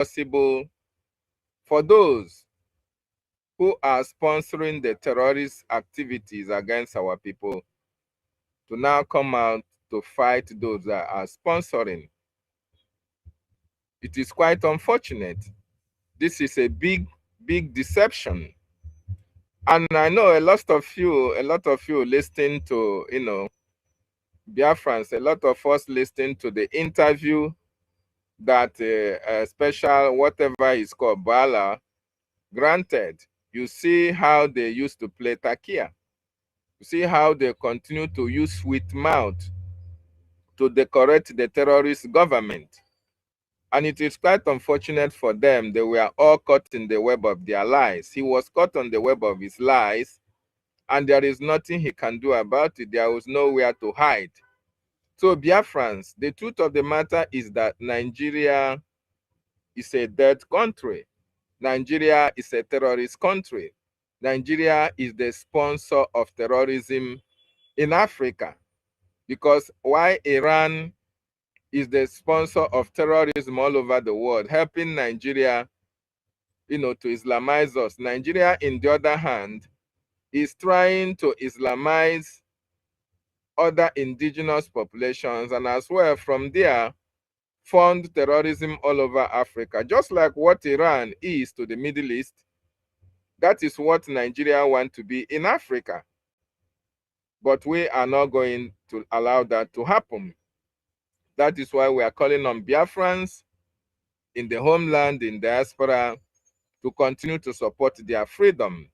possible for those who are sponsoring the terrorist activities against our people to now come out to fight those that are sponsoring. It is quite unfortunate. This is a big deception. And I know a lot of you listening to, Biafrans, a lot of us listening to the interview that special, whatever is called, Bala, granted. You see how they used to play Takia. You see how they continue to use sweet mouth to decorate the terrorist government. And it is quite unfortunate for them. They were all caught in the web of their lies. He was caught on the web of his lies, and there is nothing he can do about it. There was nowhere to hide. So Biafrans, the truth of the matter is that Nigeria is a dead country. Nigeria is a terrorist country. Nigeria is the sponsor of terrorism in Africa. Because why Iran is the sponsor of terrorism all over the world, helping Nigeria, to Islamize us. Nigeria, in the other hand, is trying to Islamize other indigenous populations, and as well from there fund terrorism all over Africa. Just like what Iran is to the Middle East, that is what Nigeria wants to be in Africa. But we are not going to allow that to happen. That is why we are calling on Biafrans in the homeland, in diaspora, to continue to support their freedom,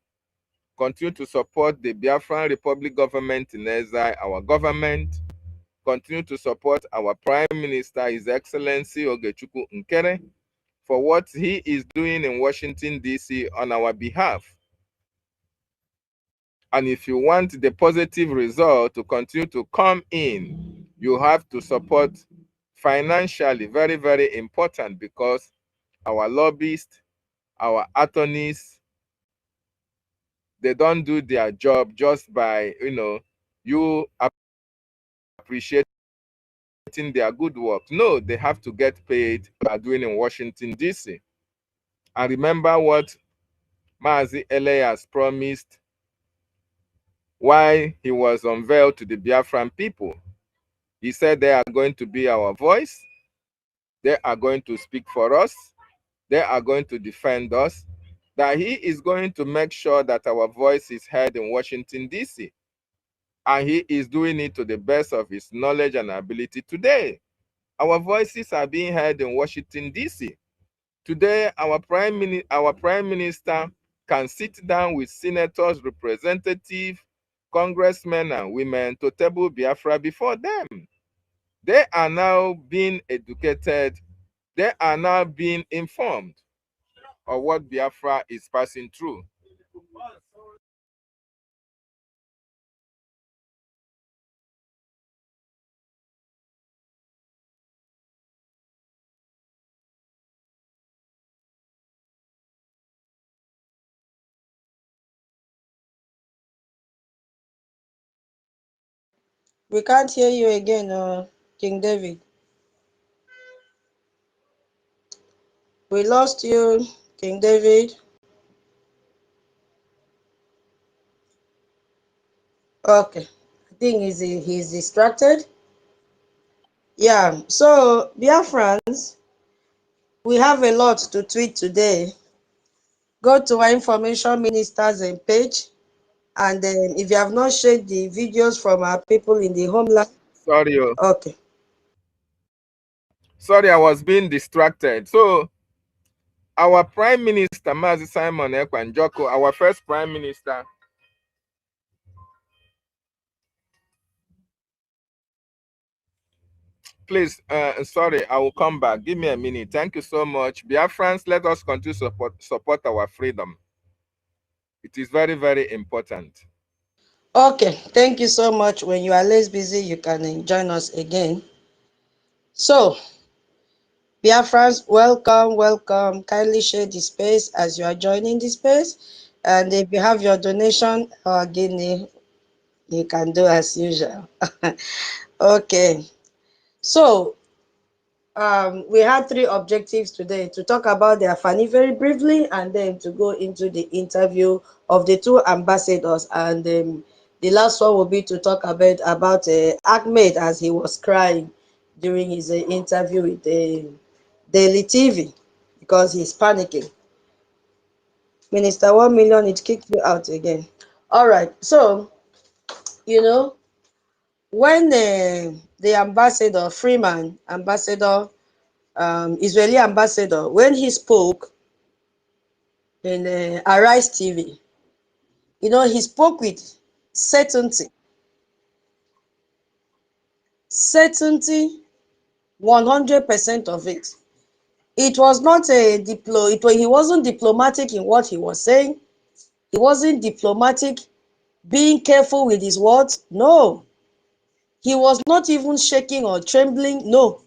continue to support the Biafran Republic government in exile, our government, continue to support our Prime Minister, His Excellency Ogechukwu Nkere, for what he is doing in Washington, D.C. on our behalf. And if you want the positive result to continue to come in, you have to support financially. Very, very important, because our lobbyists, our attorneys, they don't do their job just by, you appreciating their good work. No, they have to get paid for what they are doing in Washington, D.C. And remember what Mazi Elias promised while he was unveiled to the Biafran people. He said they are going to be our voice. They are going to speak for us. They are going to defend us. That he is going to make sure that our voice is heard in Washington, D.C. And he is doing it to the best of his knowledge and ability. Today, our voices are being heard in Washington, D.C. Today, our Prime Minister can sit down with senators, representatives, congressmen, and women to table Biafra before them. They are now being educated. They are now being informed of what Biafra is passing through. We can't hear you again, King David. We lost you, King David. Okay, I think he's distracted. Yeah, so Biafrans, we have a lot to tweet today. Go to our information minister's page, and then if you have not shared the videos from our people in the homeland. Sorry. Okay. Sorry, I was being distracted. So, our Prime Minister, Mazi Simon Ekwanjoko, our first Prime Minister, please, sorry, I will come back. Give me a minute. Thank you so much. Biafrans, let us continue to support our freedom. It is very, very important. Okay, thank you so much. When you are less busy, you can join us again. So, Biafrans, welcome. Kindly share the space as you are joining the space. And if you have your donation or guinea, you can do as usual. Okay. So, we had three objectives today: to talk about the Afani very briefly, and then to go into the interview of the two ambassadors, and the last one will be to talk about Ahmed, as he was crying during his interview with Daily TV because he's panicking. Minister 1 million, it kicked you out again. All right, so you know, when the ambassador Freeman, ambassador, Israeli ambassador, when he spoke in Arise TV, he spoke with certainty, 100% of it. It was not he wasn't diplomatic in what he was saying. He wasn't diplomatic, being careful with his words. No. He was not even shaking or trembling. No.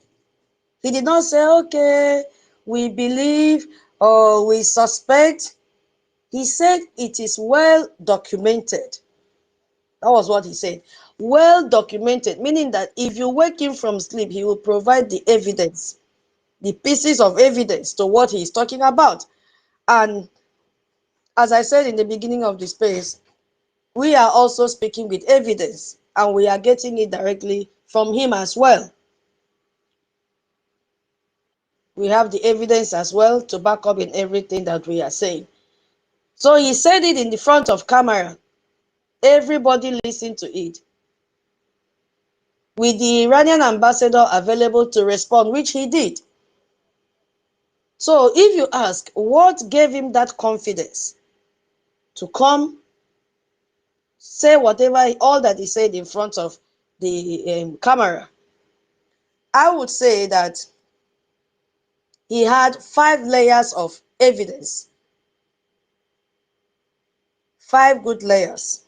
He did not say, okay, we believe or we suspect. He said it is well documented. That was what he said. Well documented, meaning that if you wake him from sleep, he will provide the evidence, the pieces of evidence to what he is talking about. And as I said in the beginning of the space, we are also speaking with evidence, and we are getting it directly from him as well. We have the evidence as well to back up in everything that we are saying. So he said it in the front of camera. Everybody listened to it. With the Iranian ambassador available to respond, which he did. So if you ask, what gave him that confidence to come, say whatever, all that he said in front of the camera, I would say that he had 5 layers of evidence, 5 good layers.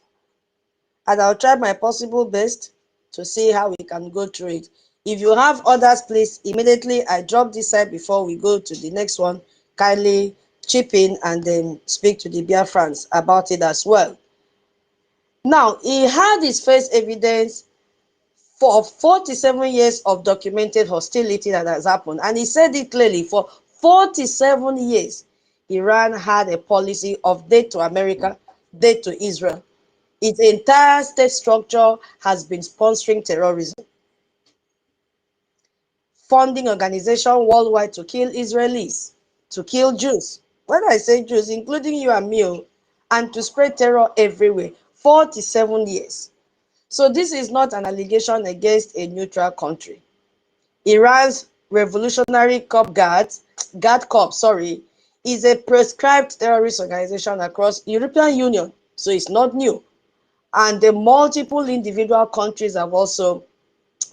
And I'll try my possible best to see how we can go through it. If you have others, please, immediately I drop this side before we go to the next one, kindly chip in and then speak to the Biafrans about it as well. Now, he had his first evidence for 47 years of documented hostility that has happened. And he said it clearly, for 47 years, Iran had a policy of death to America, death to Israel. Its entire state structure has been sponsoring terrorism, funding organizations worldwide to kill Israelis, to kill Jews. When I say Jews, including you and me, and to spread terror everywhere. 47 years. So this is not an allegation against a neutral country. Iran's Revolutionary Guard Corps, is a prescribed terrorist organization across European Union. So it's not new. And the multiple individual countries have also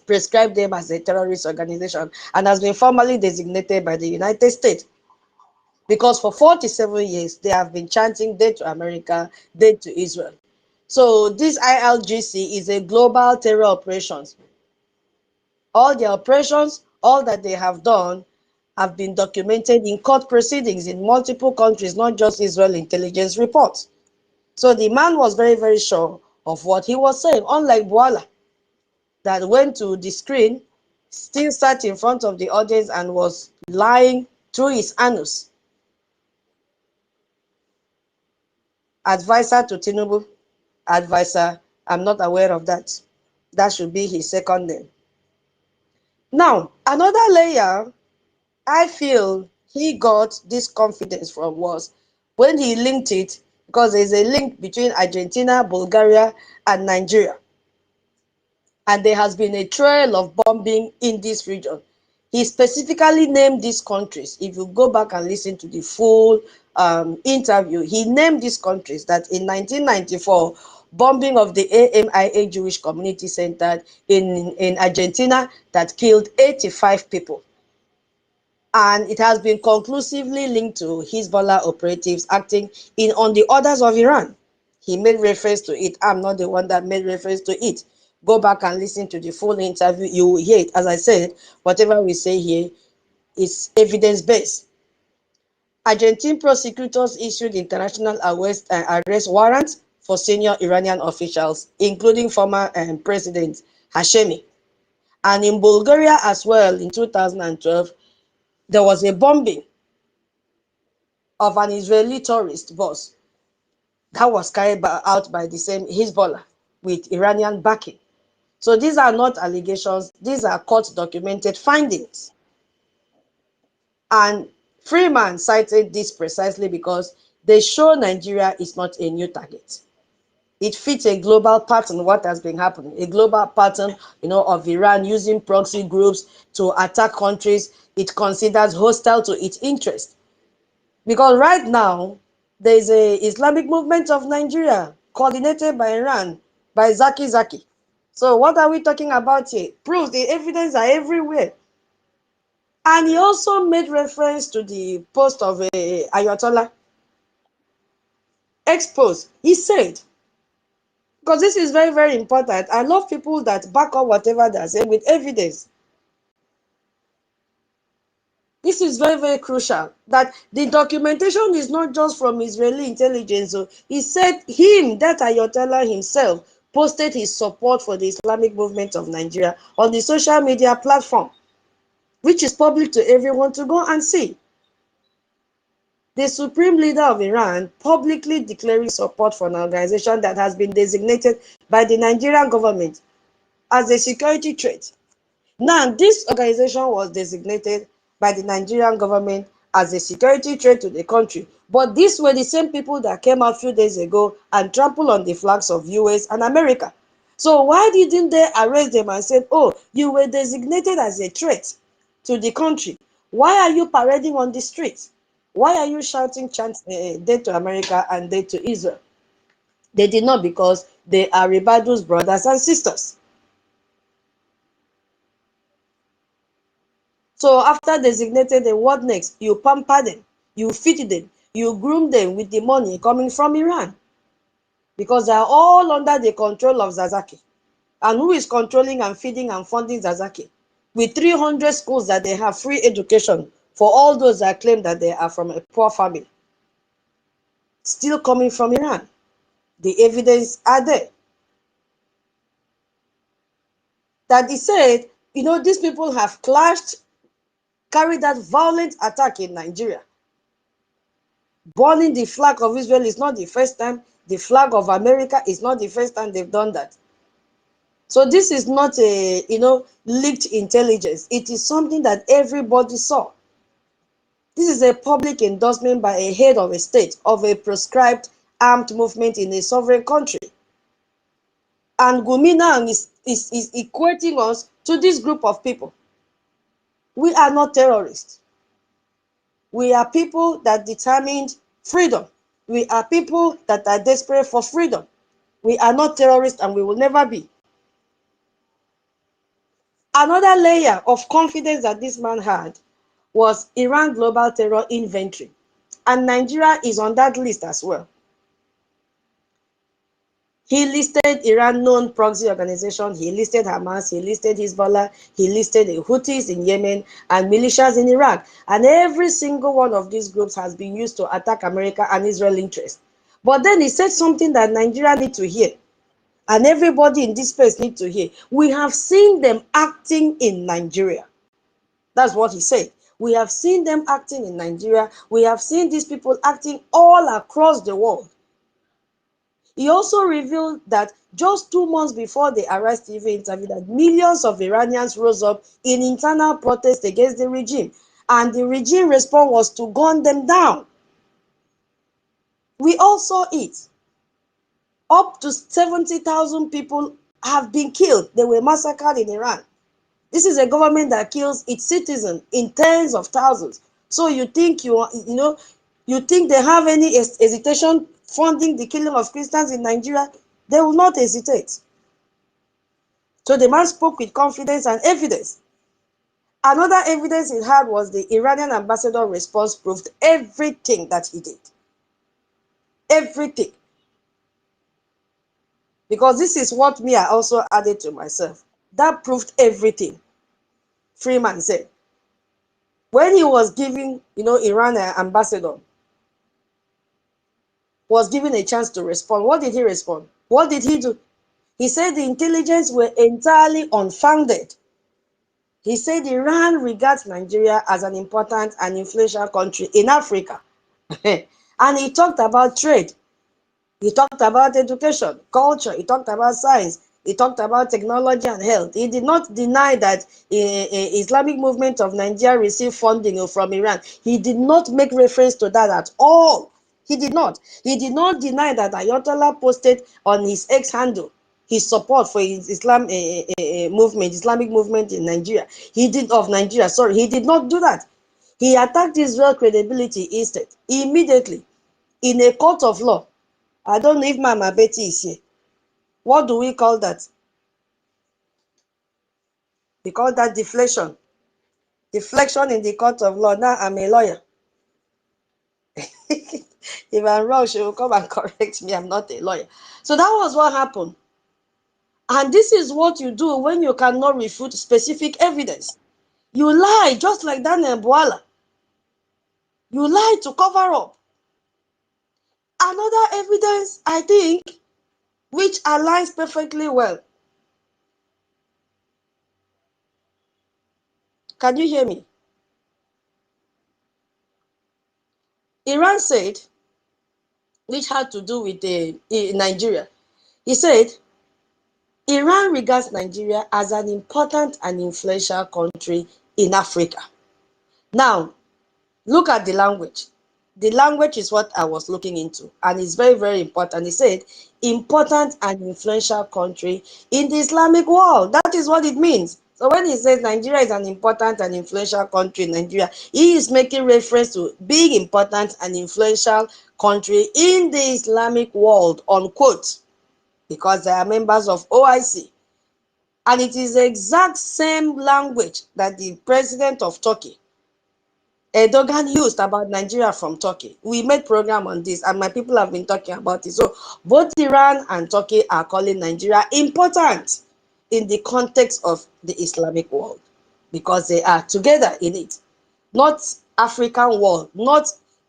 prescribed them as a terrorist organization and has been formally designated by the United States. Because for 47 years, they have been chanting death to America, death to Israel. So this ILGC is a global terror operations. All their operations, all that they have done, have been documented in court proceedings in multiple countries, not just Israel intelligence reports. So the man was very, very sure of what he was saying, unlike Boala, that went to the screen, still sat in front of the audience and was lying through his anus. Advisor to Tinubu, advisor, I'm not aware of that. That should be his second name. Now, another layer I feel he got this confidence from was when he linked it, because there's a link between Argentina, Bulgaria, and Nigeria. And there has been a trail of bombing in this region. He specifically named these countries. If you go back and listen to the full interview, he named these countries that in 1994, bombing of the AMIA Jewish Community Center in Argentina that killed 85 people. And it has been conclusively linked to Hezbollah operatives acting on the orders of Iran. He made reference to it. I'm not the one that made reference to it. Go back and listen to the full interview. You will hear it. As I said, whatever we say here is evidence-based. Argentine prosecutors issued international arrest warrants for senior Iranian officials, including former President Hashemi. And in Bulgaria as well, in 2012, there was a bombing of an Israeli tourist bus that was carried out by the same Hezbollah with Iranian backing. So these are not allegations, these are court documented findings. And Freeman cited this precisely because they show Nigeria is not a new target. It fits a global pattern, what has been happening, a global pattern, of Iran using proxy groups to attack countries it considers hostile to its interest. Because right now, there is a Islamic movement of Nigeria coordinated by Iran, by Zaki. So what are we talking about here? Proofs, the evidence are everywhere. And he also made reference to the post of Ayatollah exposed. He said, because this is very, very important. I love people that back up whatever they're saying with evidence. This is very, very crucial, that the documentation is not just from Israeli intelligence. So he said that Ayatollah himself posted his support for the Islamic movement of Nigeria on the social media platform, which is public to everyone to go and see. The supreme leader of Iran publicly declaring support for an organization that has been designated by the Nigerian government as a security threat. Now, this organization was designated by the Nigerian government as a security threat to the country. But these were the same people that came out a few days ago and trampled on the flags of US and America. So why didn't they arrest them and say, oh, you were designated as a threat to the country? Why are you parading on the streets? Why are you shouting chants, dead to America and dead to Israel? They did not, because they are Ribado's brothers and sisters. So after designated them, what next? You pamper them, you feed them, you groom them with the money coming from Iran. Because they are all under the control of Zazaki. And who is controlling and feeding and funding Zazaki? With 300 schools that they have free education for all those that claim that they are from a poor family. Still coming from Iran. The evidence are there. That he said, these people have clashed, carried out violent attack in Nigeria. Burning the flag of Israel is not the first time. The flag of America is not the first time they've done that. So this is not a, leaked intelligence. It is something that everybody saw. This is a public endorsement by a head of a state of a proscribed armed movement in a sovereign country. And Gumi now is equating us to this group of people. We are not terrorists. We are people that determined freedom. We are people that are desperate for freedom. We are not terrorists, and we will never be. Another layer of confidence that this man had was Iran Global Terror Inventory. And Nigeria is on that list as well. He listed Iran known proxy organizations, he listed Hamas, he listed Hezbollah, he listed the Houthis in Yemen and militias in Iraq. And every single one of these groups has been used to attack America and Israel interests. But then he said something that Nigeria need to hear. And everybody in this space need to hear. We have seen them acting in Nigeria. That's what he said. We have seen them acting in Nigeria. We have seen these people acting all across the world. He also revealed that just 2 months before the Arise TV interview, that millions of Iranians rose up in internal protest against the regime. And the regime response was to gun them down. We all saw it. Up to 70,000 people have been killed. They were massacred in Iran. This is a government that kills its citizens in tens of thousands. So you think you think they have any hesitation funding the killing of Christians in Nigeria? They will not hesitate. So the man spoke with confidence and evidence. Another evidence he had was the Iranian ambassador response proved everything that he did. Everything. Because this is what I also added to myself. That proved everything. Freeman said. When he was giving, Iran ambassador was given a chance to respond, what did he respond? What did he do? He said the intelligence were entirely unfounded. He said Iran regards Nigeria as an important and influential country in Africa. And he talked about trade. He talked about education, culture. He talked about science. He talked about technology and health. He did not deny that Islamic movement of Nigeria received funding from Iran. He did not make reference to that at all. He did not. He did not deny that Ayatollah posted on his X handle his support for his Islamic movement in Nigeria. He did of Nigeria. Sorry, he did not do that. He attacked Israel's credibility instead, immediately, in a court of law. I don't know if Mama Betty is here. What do we call that? We call that deflection. Deflection in the court of law. Now I'm a lawyer. If I'm wrong, she will come and correct me. I'm not a lawyer. So that was what happened. And this is what you do when you cannot refute specific evidence. You lie, just like Daniel Bwala. You lie to cover up. Another evidence, I think, which aligns perfectly well. Can you hear me? Iran said, which had to do with Nigeria. He said, Iran regards Nigeria as an important and influential country in Africa. Now, look at the language. The language is what I was looking into, and it's very, very important. He said, important and influential country in the Islamic world. That is what it means. So when he says Nigeria is an important and influential country in Nigeria, he is making reference to being important and influential country in the Islamic world, unquote, because they are members of OIC. And it is the exact same language that the president of Turkey, Erdogan, used about Nigeria from Turkey. We made program on this, and my people have been talking about it. So both Iran and Turkey are calling Nigeria important in the context of the Islamic world, because they are together in it. Not African world, not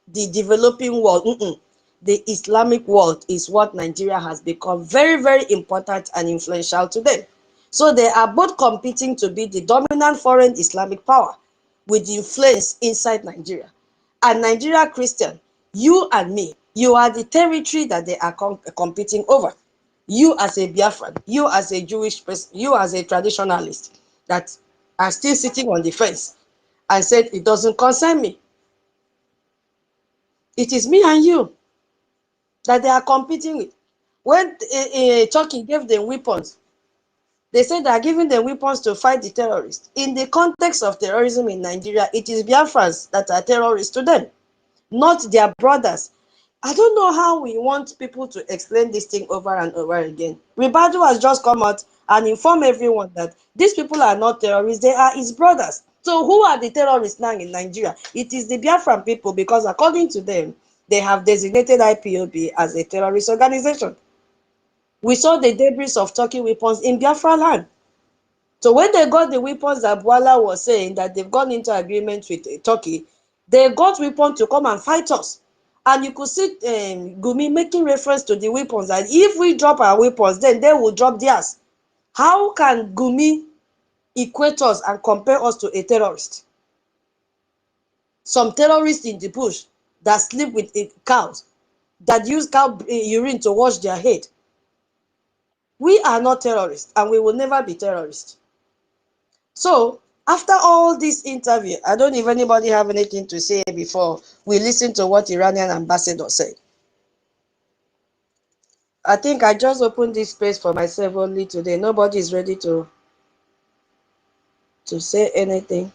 the developing world. The Islamic world is what Nigeria has become very, very important and influential to them. So they are both competing to be the dominant foreign Islamic power with influence inside Nigeria. And Nigeria Christian, you and me, you are the territory that they are competing over. You as a Biafran, you as a Jewish person, you as a traditionalist that are still sitting on the fence and said it doesn't concern me. It is me and you that they are competing with. When Turkey gave them weapons, they said they are giving them weapons to fight the terrorists. In the context of terrorism in Nigeria, it is Biafrans that are terrorists to them, not their brothers. I don't know how we want people to explain this thing over and over again. Ribadu has just come out and informed everyone that these people are not terrorists, they are his brothers. So who are the terrorists now in Nigeria? It is the Biafran people, because according to them, they have designated IPOB as a terrorist organization. We saw the debris of Turkey weapons in Biafra land. So when they got the weapons that Bwala was saying that they've gone into agreement with Turkey, they got weapons to come and fight us. And you could see Gumi making reference to the weapons, that if we drop our weapons, then they will drop theirs. How can Gumi equate us and compare us to a terrorist? Some terrorists in the bush that sleep with cows, that use cow urine to wash their head. We are not terrorists, and we will never be terrorists. So after all this interview, I don't know if anybody have anything to say before we listen to what Iranian ambassador said. I think I just opened this space for myself only today. Nobody is ready to say anything.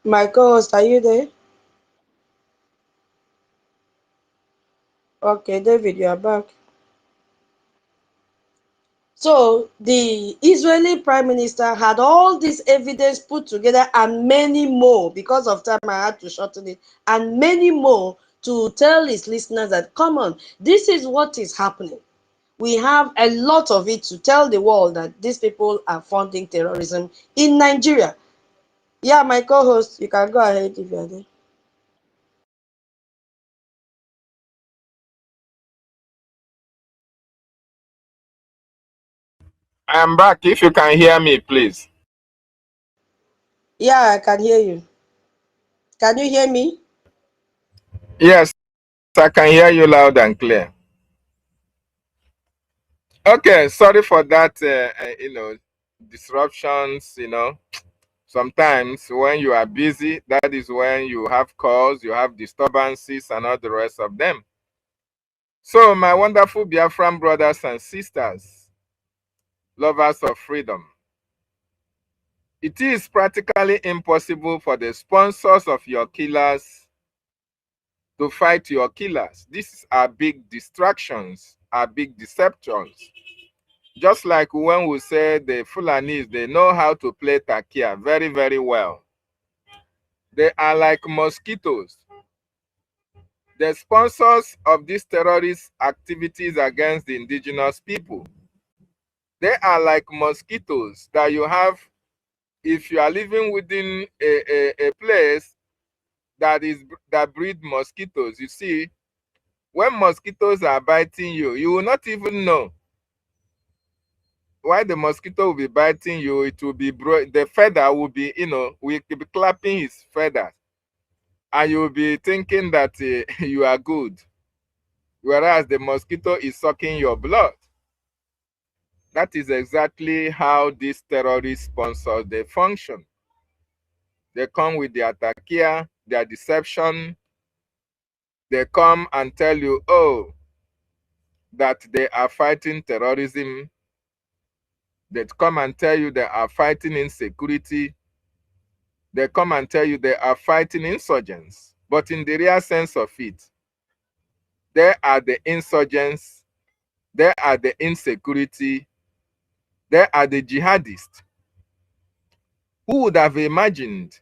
My co-host, are you there? Okay, David, you are back. So the Israeli Prime Minister had all this evidence put together and many more. Because of time, I had to shorten it. And many more to tell his listeners that, come on, this is what is happening. We have a lot of it to tell the world that these people are funding terrorism in Nigeria. Yeah, my co-host, you can go ahead if you're there. I am back. If you can hear me, please. Yeah, I can hear you. Can you hear me? Yes, I can hear you loud and clear. Okay, sorry for that, disruptions, Sometimes when you are busy, that is when you have calls, you have disturbances, and all the rest of them. So, my wonderful Biafran brothers and sisters, lovers of freedom, it is practically impossible for the sponsors of your killers to fight your killers. These are big distractions, are big deceptions. Just like when we say the Fulanis, they know how to play takia very, very well. They are like mosquitoes. The sponsors of these terrorist activities against the indigenous people, they are like mosquitoes that you have if you are living within a place that breed mosquitoes. You see, when mosquitoes are biting you, you will not even know why the mosquito will be biting you. It will be the feather will be, will be clapping his feathers, and you will be thinking that you are good, whereas the mosquito is sucking your blood. That is exactly how these terrorist sponsors they function. They come with their takia, their deception. They come and tell you, oh, that they are fighting terrorism. They come and tell you they are fighting insecurity. They come and tell you they are fighting insurgents. But in the real sense of it, they are the insurgents, they are the insecurity, they are the jihadists. Who would have imagined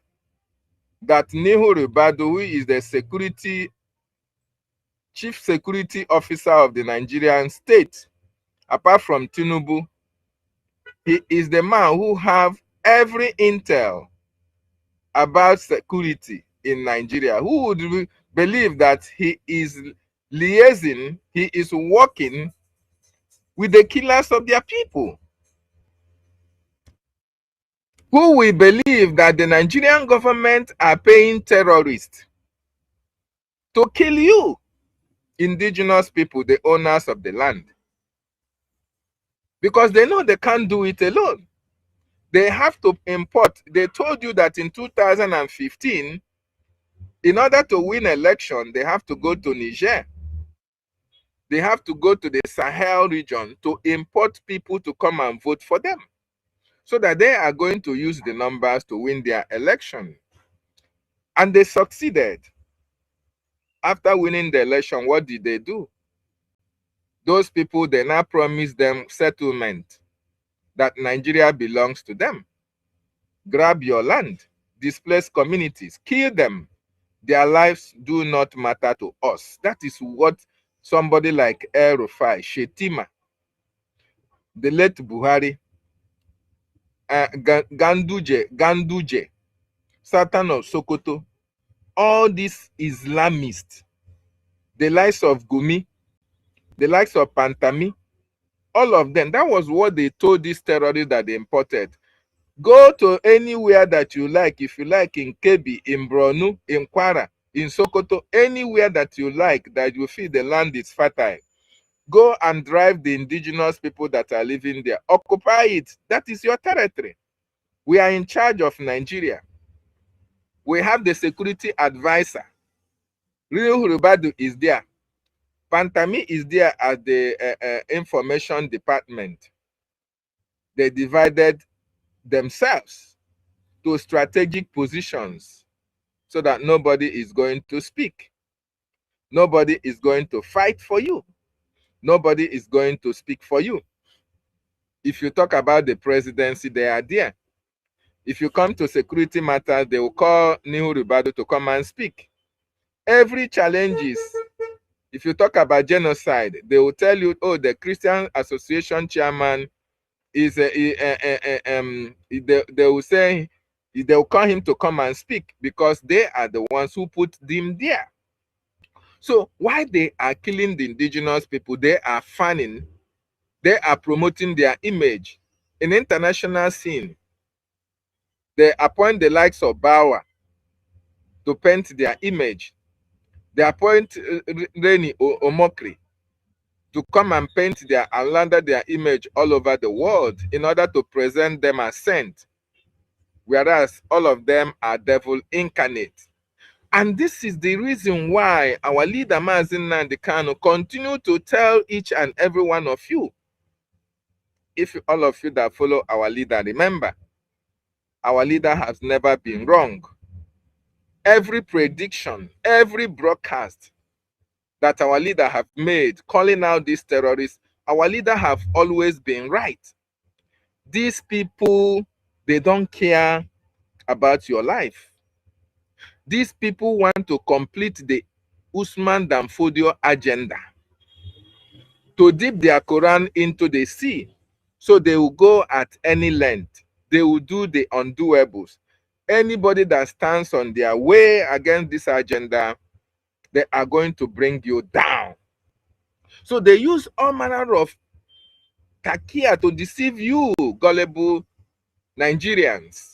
that Nuhu Ribadu, who is the chief security officer of the Nigerian state, apart from Tinubu, he is the man who have every intel about security in Nigeria? Who would believe that he is liaising, he is working with the killers of their people? Who will believe that the Nigerian government are paying terrorists to kill you, indigenous people, the owners of the land? Because they know they can't do it alone. They have to import. They told you that in 2015, in order to win election, they have to go to Niger. They have to go to the Sahel region to import people to come and vote for them, so that they are going to use the numbers to win their election. And they succeeded. After winning the election, what did they do? Those people, they now promised them settlement, that Nigeria belongs to them. Grab your land, displace communities, kill them. Their lives do not matter to us. That is what somebody like El-Rufai, Shetima, the late Buhari, Ganduje, Sultan of Sokoto, all these Islamists, the likes of Gumi, the likes of Pantami, all of them, that was what they told these terrorists that they imported. Go to anywhere that you like, if you like, in Kebbi, in Borno, in Kwara, in Sokoto, anywhere that you like, that you feel the land is fertile. Go and drive the indigenous people that are living there. Occupy it. That is your territory. We are in charge of Nigeria. We have the security advisor. Rio Hurubadu is there. Pantami is there at the information department. They divided themselves to strategic positions so that nobody is going to speak. Nobody is going to fight for you. Nobody is going to speak for you. If you talk about the presidency, they are there. If you come to security matters, they will call Nuhu Ribadu to come and speak. Every challenges. If you talk about genocide, they will tell you, oh, the Christian Association chairman is they will say, they will call him to come and speak because they are the ones who put them there. So why they are killing the indigenous people, they are fanning, they are promoting their image. in international scene, they appoint the likes of Bauer to paint their image. They appoint Reni Omokri to come and paint their and launder their image all over the world in order to present them as saints, whereas all of them are devil incarnate. And this is the reason why our leader Mazi Nnamdi Kanu continue to tell each and every one of you, if all of you that follow our leader, remember, our leader has never been wrong. Every prediction, every broadcast that our leader have made calling out these terrorists, our leader have always been right. These people, they don't care about your life. These people want to complete the Usman Dan Fodio agenda, to dip their Quran into the sea. So they will go at any length. They will do the undoables. Anybody that stands on their way against this agenda, they are going to bring you down. So they use all manner of takia to deceive you, gullible Nigerians.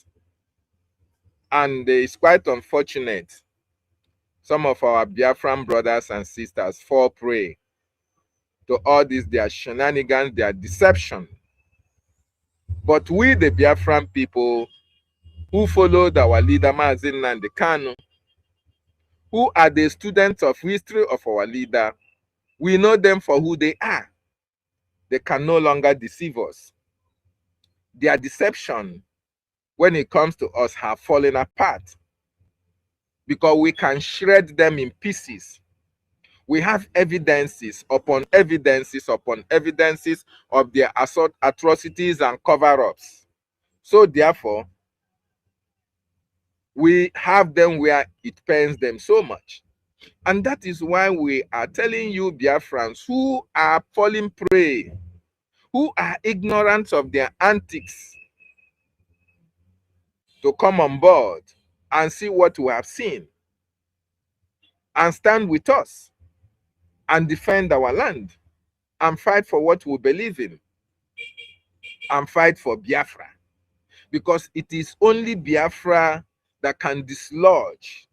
And it's quite unfortunate. Some of our Biafran brothers and sisters fall prey to all this, their shenanigans, their deception. But we, the Biafran people, who followed our leader Mazi Nnamdi Kanu, who are the students of history of our leader, we know them for who they are. They can no longer deceive us. Their deception, when it comes to us, have fallen apart because we can shred them in pieces. We have evidences upon evidences upon evidences of their atrocities and cover-ups. So therefore, we have them where it pains them so much. And that is why we are telling you, Biafrans, who are falling prey, who are ignorant of their antics, to come on board and see what we have seen and stand with us and defend our land and fight for what we believe in and fight for Biafra. Because it is only Biafra that can dislodge.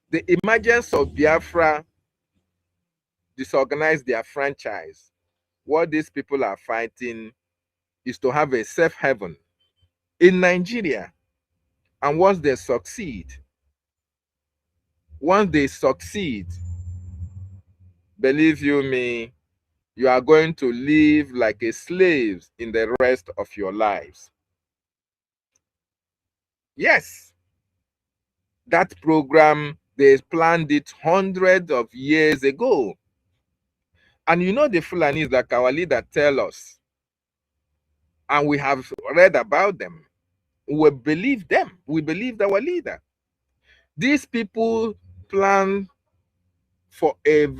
The emergence of Biafra disorganize their franchise. What these people are fighting is to have a safe haven in Nigeria. And once they succeed, believe you me, you are going to live like a slave in the rest of your lives. Yes, that program, they planned it hundreds of years ago. And you know the Fulanis, like our leader tell us, and we have read about them, we believe them. We believed our leader. These people plan for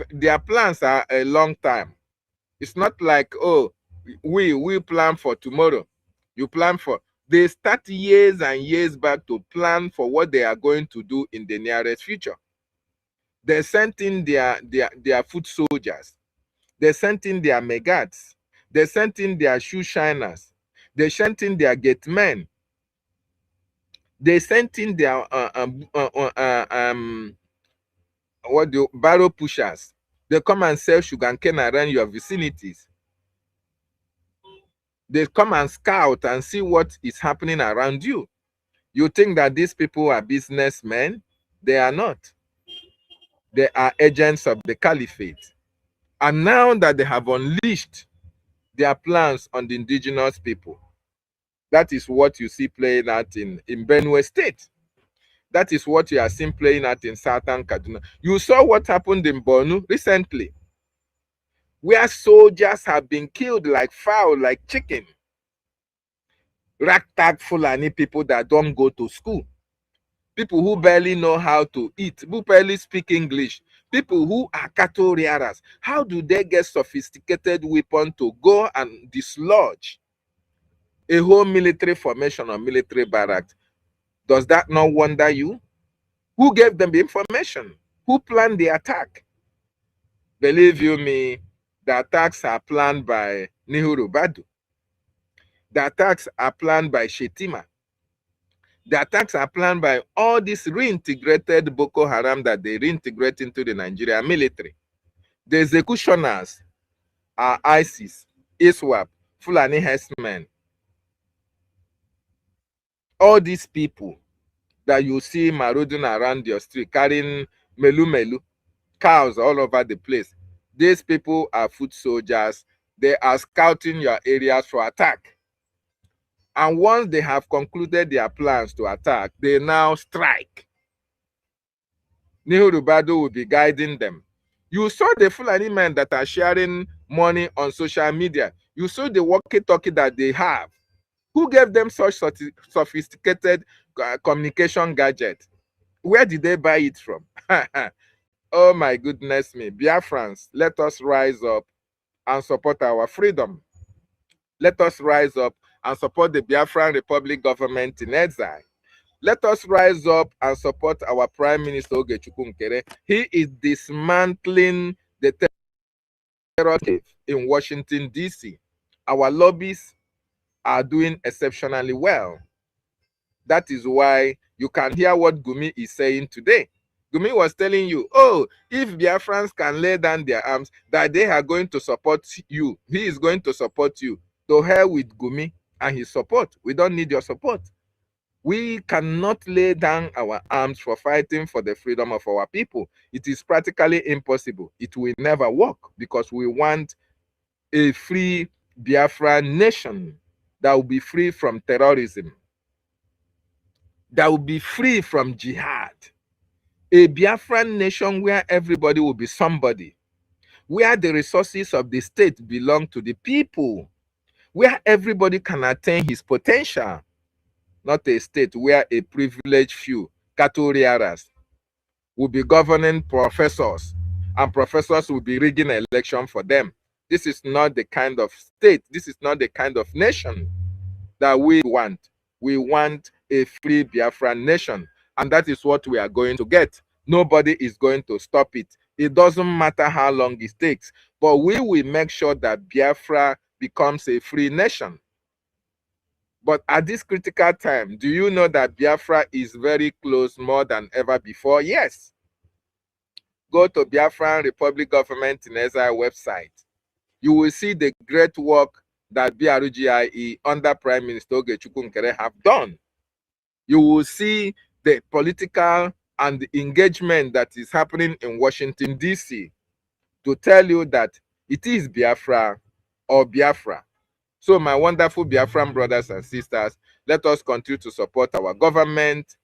their plans are a long time. It's not like, oh, we plan for tomorrow. You plan for, they start years and years back to plan for what they are going to do in the nearest future. They sent in their foot soldiers. They sent in their megats. They sent in their shoe shiners. They sent in their gate men. They sent in their barrow pushers. They come and sell sugarcane around your vicinities. They come and scout and see what is happening around you. You think that these people are businessmen? They are not. They are agents of the caliphate. And now that they have unleashed their plans on the indigenous people, that is what you see playing out in Benue State. That is what you are seeing playing out in Southern Kaduna. You saw what happened in Borno recently, where soldiers have been killed like fowl, like chicken. Ragtag Fulani people that don't go to school. People who barely know how to eat, who barely speak English. People who are cattle rearers. How do they get sophisticated weapons to go and dislodge a whole military formation or military barracks? Does that not wonder you? Who gave them the information? Who planned the attack? Believe you me, the attacks are planned by Nihuru Badu. The attacks are planned by Shetima. The attacks are planned by all these reintegrated Boko Haram that they reintegrate into the Nigerian military. The executioners are ISIS, ISWAP, Fulani herdsmen. All these people that you see marauding around your street, carrying melu, cows all over the place. These people are foot soldiers. They are scouting your areas for attack. And once they have concluded their plans to attack, they now strike. Nuhu Ribadu will be guiding them. You saw the Fulani men that are sharing money on social media. You saw the walkie-talkie that they have. Who gave them such sophisticated communication gadget? Where did they buy it from? Oh my goodness me. Biafrans, let us rise up and support our freedom. Let us rise up and support the Biafran Republic government in exile. Let us rise up and support our Prime Minister Ogechukwu NKERE. He is dismantling the terror cave in Washington, D.C. Our lobbies are doing exceptionally well. That is why you can hear what Gumi is saying today. Gumi was telling you, oh, if Biafrans can lay down their arms, that they are going to support you. He is going to support you. To hell with Gumi and his support. We don't need your support. We cannot lay down our arms for fighting for the freedom of our people. It is practically impossible. It will never work because we want a free Biafran nation that will be free from terrorism, that will be free from jihad. A Biafran nation where everybody will be somebody, where the resources of the state belong to the people, where everybody can attain his potential, not a state where a privileged few, cattle rearers, will be governing professors, and professors will be rigging an election for them. This is not the kind of state, this is not the kind of nation that we want. We want a free Biafran nation, and that is what we are going to get. Nobody is going to stop it. It doesn't matter how long it takes, but we will make sure that Biafra becomes a free nation. But at this critical time, do you know that Biafra is very close more than ever before? Yes. Go to Biafran Republic Government in Exile website. You will see the great work that BRGIE under Prime Minister Ogechukwu NKERE have done. You will see the political and the engagement that is happening in Washington, D.C. to tell you that it is Biafra or Biafra. So my wonderful Biafran brothers and sisters, let us continue to support our government.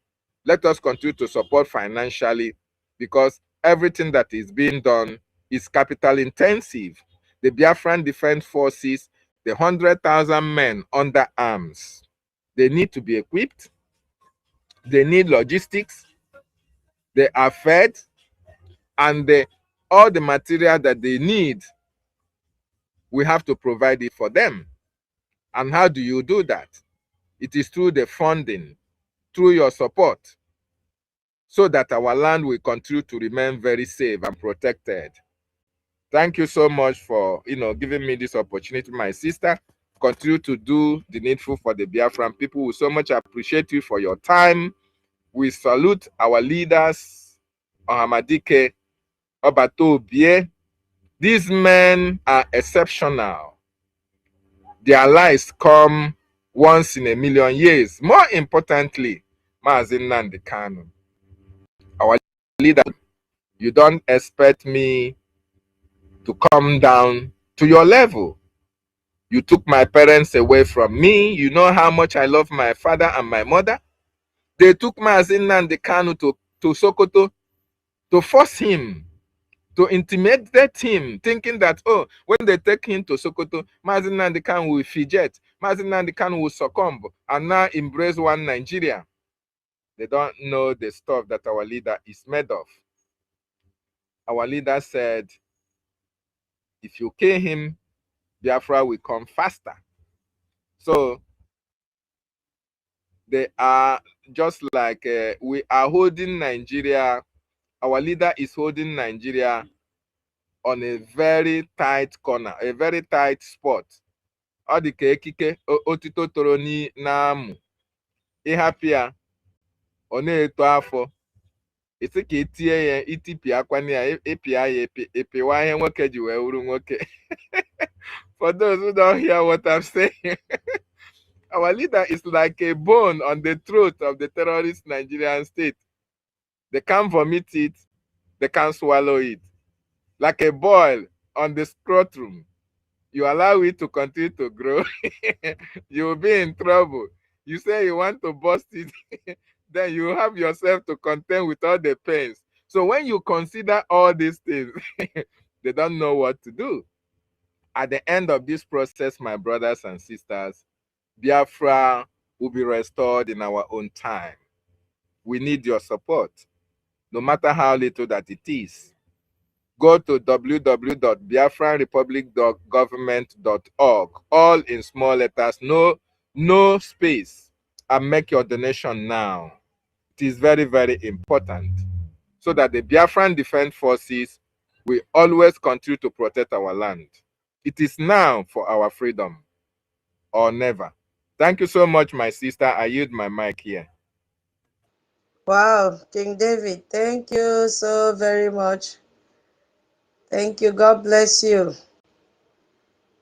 Let us continue to support financially, because everything that is being done is capital intensive. The Biafran Defense Forces, the 100,000 men under arms, they need to be equipped. They need logistics. They are fed, and all the material that they need, we have to provide it for them. And how do you do that? It is through the funding, through your support, so that our land will continue to remain very safe and protected. Thank you so much for giving me this opportunity, my sister. Continue to do the needful for the Biafran people. We so much appreciate you for your time. We salute our leaders, Ohamadike, Obato Obie. These men are exceptional. Their lives come once in a million years. More importantly, Mazi Nnamdi Kanu, our leader. You don't expect me to come down to your level. You took my parents away from me. You know how much I love my father and my mother. They took Mazi Nnamdi Kanu to Sokoto to force him, to intimidate him, thinking that, oh, when they take him to Sokoto, Mazi Nnamdi Kanu will fidget, Mazi Nnamdi Kanu will succumb, and now embrace one Nigeria. They don't know the stuff that our leader is made of. Our leader said, if you kill him, Biafra will come faster. So they are just like we are holding Nigeria. Our leader is holding Nigeria on a very tight corner, a very tight spot. ọ dị ka ekike otito toro n'amụ, ịhapụ ya ọ na-eto afọ, isi ka itie ya itipi akwana ya, ịpịa ya ịpịwa ihe nwoke ji wee wuru nwoke. For those who don't hear what I'm saying, our leader is like a bone on the throat of the terrorist Nigerian state. They can't vomit it, they can't swallow it. Like a boil on the scrotum. You allow it to continue to grow, you will be in trouble. You say you want to bust it, then you have yourself to contend with all the pains. So when you consider all these things, they don't know what to do. At the end of this process, my brothers and sisters, Biafra will be restored in our own time. We need your support, no matter how little that it is. Go to www.biafranrepublicgovernment.org, all in small letters, no space, and make your donation now. It is very, very important, so that the Biafran Defense Forces will always continue to protect our land. It is now for our freedom, or never. Thank you so much, my sister. I yield my mic here. Wow, King David, thank you so very much. Thank you. God bless you.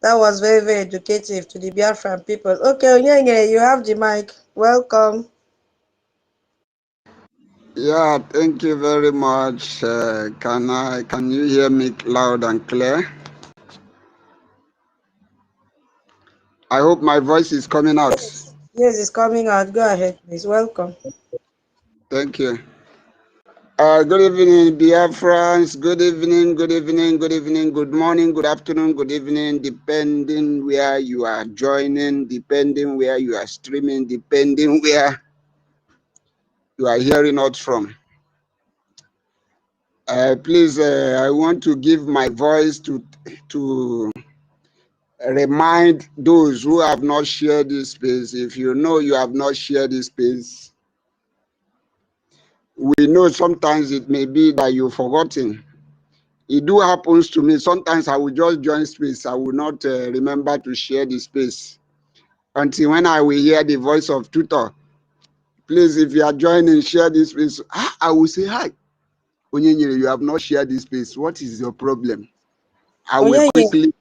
That was very, very educative to the Biafran people. Okay, Onyenye, you have the mic. Welcome. Yeah, thank you very much. Can you hear me loud and clear? I hope my voice is coming out. Yes, it's coming out. Go ahead, please. Welcome. Thank you. Good evening, Biafrans. Good evening, good evening, good evening, good morning, good afternoon, good evening, depending where you are joining, depending where you are streaming, depending where you are hearing us from. Please, I want to give my voice to remind those who have not shared this space. If you know you have not shared this space, we know sometimes it may be that you've forgotten. It do happens to me. Sometimes I will just join space. I will not remember to share the space until when I will hear the voice of tutor. Please, if you are joining, share this space. I will say, hi, Onyenye, you have not shared this space. What is your problem? I will quickly,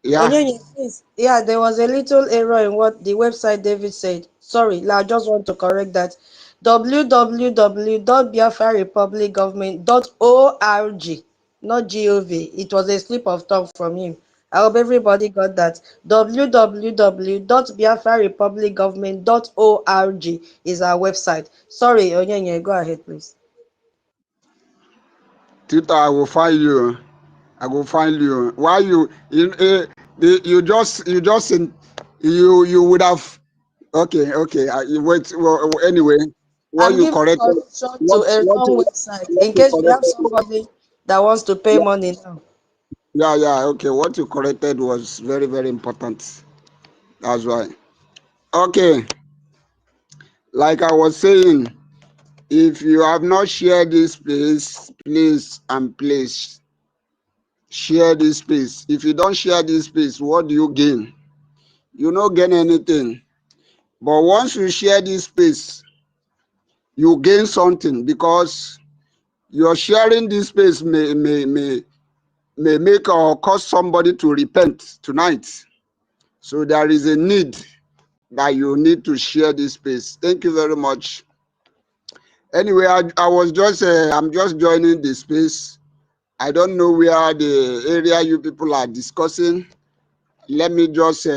yeah. Onyenye, please. Yeah, there was a little error in what the website David said. Sorry, I just want to correct that. www.biafrarepublicgovernment.org, not gov. It was a slip of tongue from him. I hope everybody got that. www.biafrarepublicgovernment.org is our website. Sorry, Onyenye, go ahead, please. Tutor, I will find you. I will find you. Why you would have. Okay. Wait. Well, anyway, what I'm you giving corrected? constitution to a wrong website What in you case we have corrected? somebody that wants to pay money now. Yeah. Okay. What you corrected was very, very important. That's why. Okay. Like I was saying, if you have not shared this space, please share this space. If you don't share this space, what do you gain? You don't gain anything. But once you share this space, you gain something, because your sharing this space may make or cause somebody to repent tonight. So there is a need that you need to share this space. Thank you very much. Anyway, I'm just joining the space. I don't know where the area you people are discussing. Let me just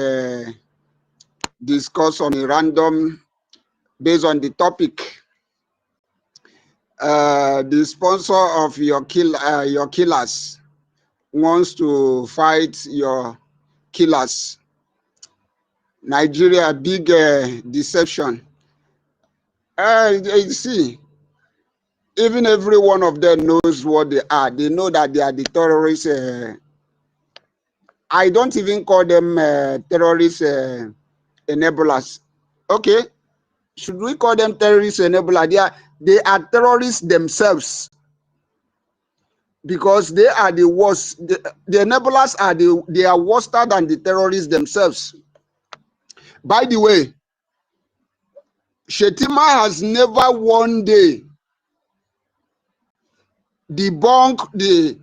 discuss on a random based on the topic. The sponsor of your killers wants to fight your killers. Nigeria, big deception. You see, even every one of them knows what they are. They know that they are the terrorists. I don't even call them terrorist enablers. Okay, should we call them terrorist enablers? They are terrorists themselves, because they are the worst. The enablers are they are worse than the terrorists themselves. By the way, Shetima has never one day debunked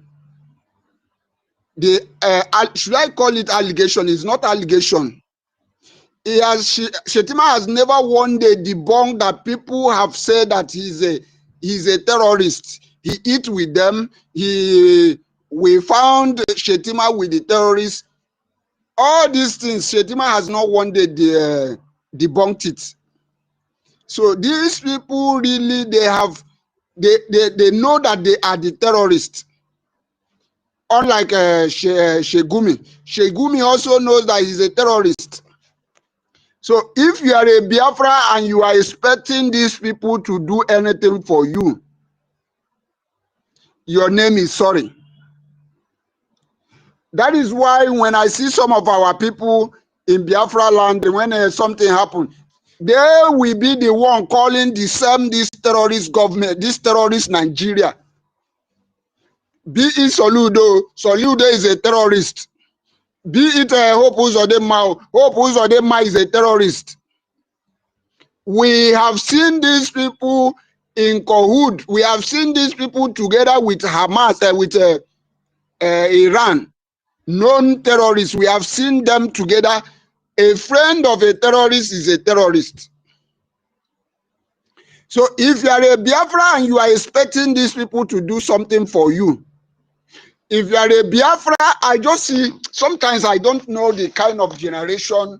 should I call it allegation? It's not allegation. Shetima has never one day debunked that people have said that he's a terrorist. He eat with them. We found Shetima with the terrorists. All these things, Shetima has not one day debunked it. So these people really, they know that they are the terrorists. Unlike Shegumi. Shegumi also knows that he's a terrorist. So if you are a Biafra and you are expecting these people to do anything for you, your name is sorry. That is why when I see some of our people in Biafra land, when something happens, they will be the one calling this terrorist government, this terrorist Nigeria. Be it Soludo is a terrorist. Be it Hope Uzodinma is a terrorist. We have seen these people in Kohud. We have seen these people together with Hamas, with Iran, non-terrorists. We have seen them together. A friend of a terrorist is a terrorist. So if you are a Biafra and you are expecting these people to do something for you, if you are a Biafra, I just see, sometimes I don't know the kind of generation.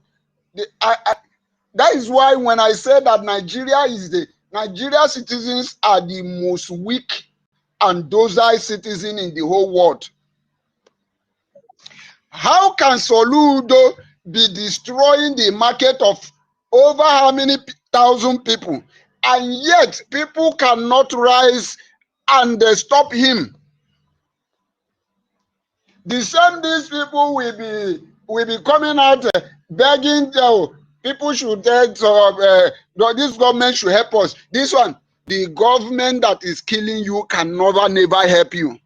That is why when I say that Nigeria citizens are the most weak and docile citizen in the whole world. How can Soludo be destroying the market of over how many thousand people, and yet people cannot rise and stop him? The same these people will be coming out begging people should this government should help us. This one, the government that is killing you can never help you.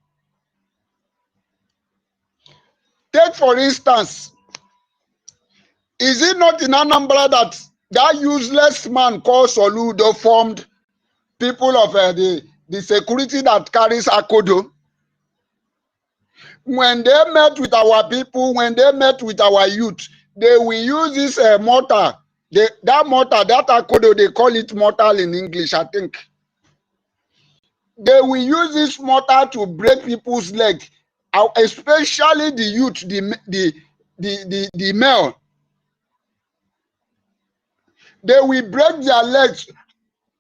Take for instance, is it not in Anambra that useless man called Soludo formed people of the security that carries Akodo? When they met with our people, when they met with our youth, they will use this mortar. That mortar, that Akodo, they call it mortar in English, I think. They will use this mortar to break people's leg, especially the youth, the male. They will break their legs.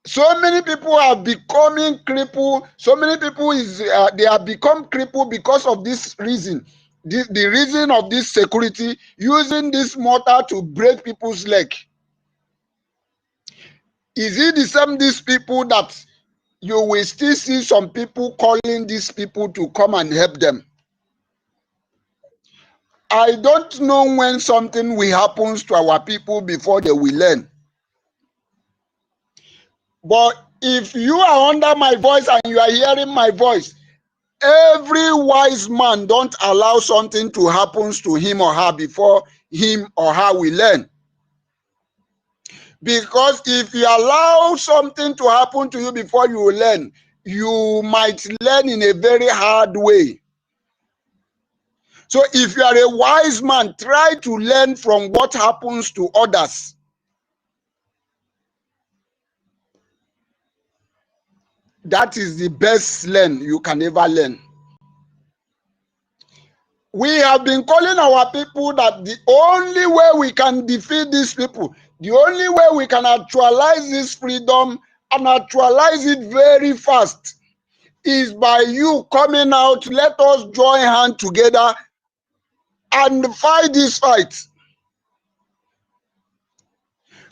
So many people are becoming crippled. So many people they have become crippled because of this reason. The reason of this security, using this mortar to break people's leg. Is it the same these people that you will still see some people calling these people to come and help them? I don't know when something will happen to our people before they will learn. But if you are under my voice and you are hearing my voice, every wise man don't allow something to happen to him or her before him or her will learn. Because if you allow something to happen to you before you learn, you might learn in a very hard way. So if you are a wise man, try to learn from what happens to others. That is the best learn you can ever learn. We have been calling our people that the only way we can defeat these people, the only way we can actualize this freedom and actualize it very fast, is by you coming out. Let us join hands together and fight this fight.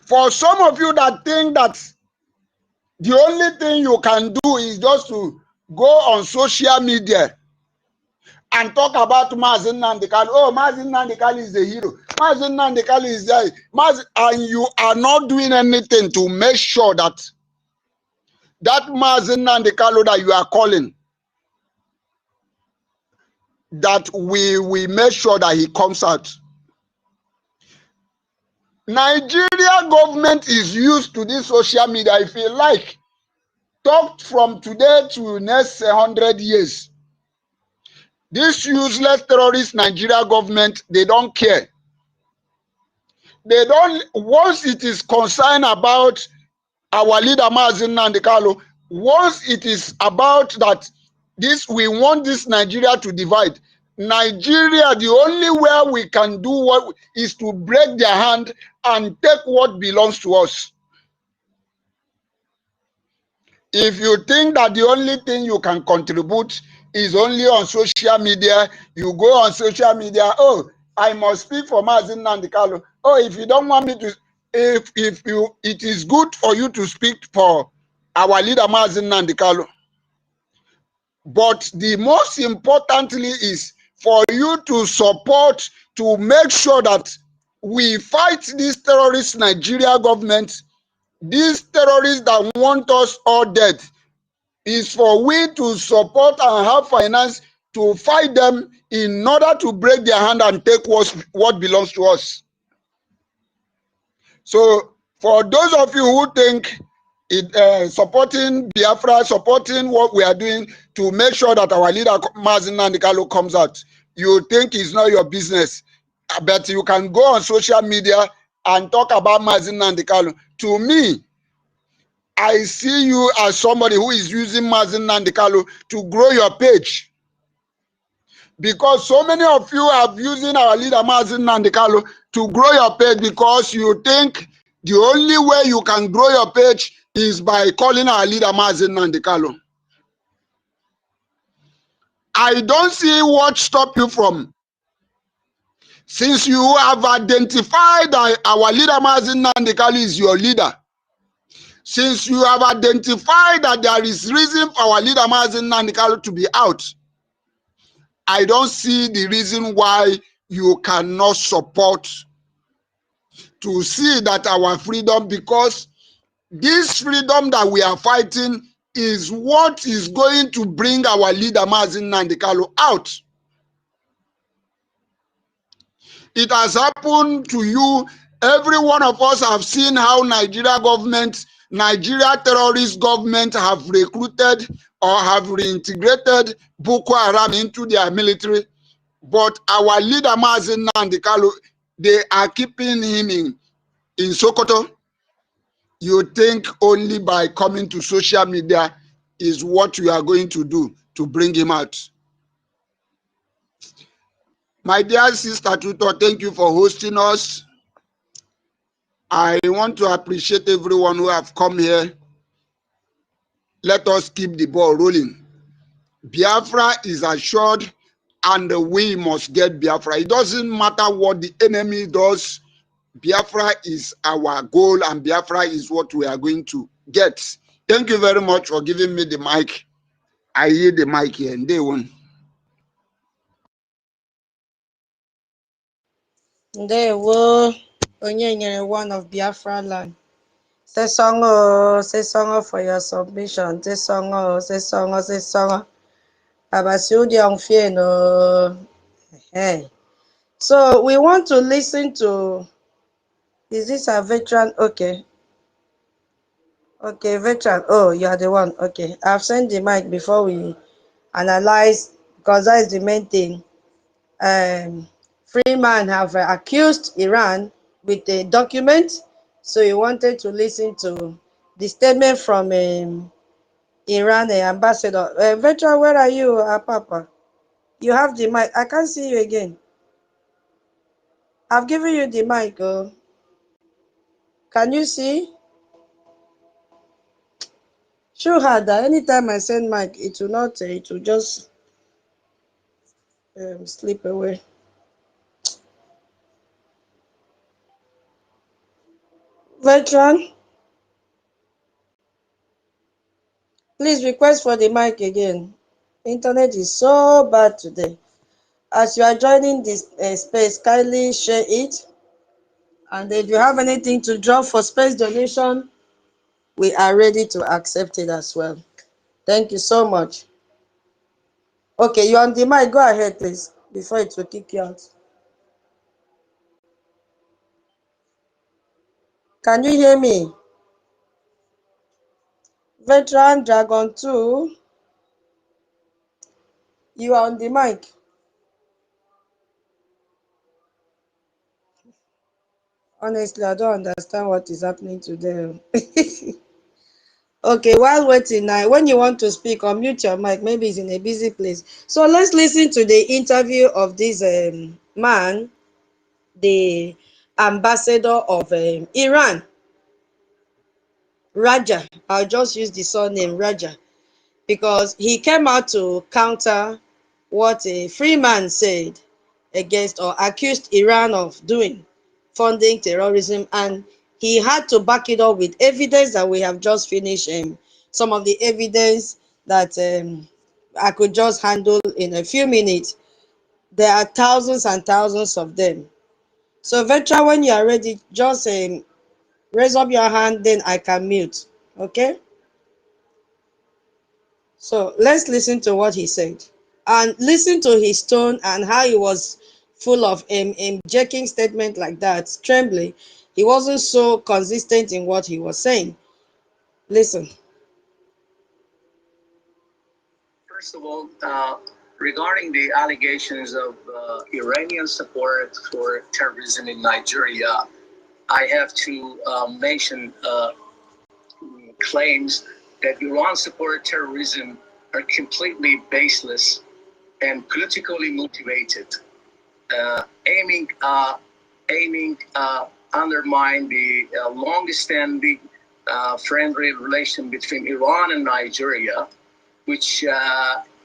For some of you that think that the only thing you can do is just to go on social media and talk about Mazi Nnamdi Kanu. Oh, Mazi Nnamdi Kanu is the hero. Mazi Nnamdi Kanu is there. And you are not doing anything to make sure that that Mazi Nnamdi Kanu that you are calling, that we make sure that he comes out. Nigeria government is used to this social media. If you like, talk from today to next 100 years. This useless terrorist Nigeria government, they don't care. They don't, once it is concerned about our leader Mazen Nandekalo, once it is about that this, we want this Nigeria to divide. Nigeria, the only way we can do what is to break their hand and take what belongs to us. If you think that the only thing you can contribute is only on social media, you go on social media, oh, I must speak for Mazen Nandekalo. Oh, if you don't want me to, if you, it is good for you to speak for our leader Mazen Nandekalo. But the most importantly is for you to support, to make sure that we fight this terrorist Nigeria government, these terrorists that want us all dead, is for we to support and have finance to fight them in order to break their hand and take what belongs to us. So for those of you who think supporting Biafra, supporting what we are doing to make sure that our leader Mazen Nandekalo comes out, you think it's not your business, but you can go on social media and talk about Mazen Nandekalo. To me, I see you as somebody who is using Mazen Nandekalo to grow your page. Because so many of you are using our leader Mazen Nandekalo to grow your page because you think the only way you can grow your page is by calling our leader Mazen Nandekalo. I don't see what stop you from. Since you have identified that our leader Mazen Nandekalo is your leader, since you have identified that there is reason for our leader Mazen Nandekalo to be out, I don't see the reason why you cannot support to see that our freedom, because this freedom that we are fighting is what is going to bring our leader Mazen Nandekalo out. It has happened to you. Every one of us have seen how Nigeria terrorist government have recruited or have reintegrated Boko Haram into their military. But our leader Mazen Nandekalo, they are keeping him in Sokoto. You think only by coming to social media is what you are going to do to bring him out. My dear sister Tutor, thank you for hosting us. I want to appreciate everyone who have come here. Let us keep the ball rolling. Biafra is assured and we must get Biafra. It doesn't matter what the enemy does. Biafra is our goal and Biafra is what we are going to get. Thank you very much for giving me the mic. I hear the mic here and they won. Ndewo, onye nyere one of Biafra land. Say song for your submission. Say song. Abasiudi Onfieno. Hey. So we want to listen to, is this a veteran? Okay. Okay, veteran. Oh, you are the one. Okay. I've sent the mic before we analyze, because that is the main thing. Freeman have accused Iran with a document, so he wanted to listen to the statement from Iran ambassador. Veteran, where are you, Papa? You have the mic. I can't see you again. I've given you the mic. Oh. Can you see? Show her that anytime I send mic, it will not. It will just slip away. Veteran, please request for the mic again. Internet is so bad today. As you are joining this space, kindly share it. And if you have anything to drop for space donation, we are ready to accept it as well. Thank you so much. Okay, you're on the mic. Go ahead, please, before it will kick you out. Can you hear me? Veteran Dragon 2, you are on the mic. Honestly, I don't understand what is happening today. Okay, while waiting now, when you want to speak, unmute your mic. Maybe he's in a busy place. So let's listen to the interview of this man, the ambassador of Iran, Raja. I'll just use the surname Raja, because he came out to counter what a free man said against or accused Iran of doing, funding terrorism, and he had to back it up with evidence that we have just finished. Some of the evidence that I could just handle in a few minutes. There are thousands and thousands of them. So Vetra, when you are ready, just raise up your hand, then I can mute. Okay? So let's listen to what he said. And listen to his tone and how he was full of jerking statement like that, trembling. He wasn't so consistent in what he was saying. Listen. First of all, regarding the allegations of Iranian support for terrorism in Nigeria, I have to mention claims that Iran-supported terrorism are completely baseless and politically motivated, aiming undermine the long-standing friendly relation between Iran and Nigeria, which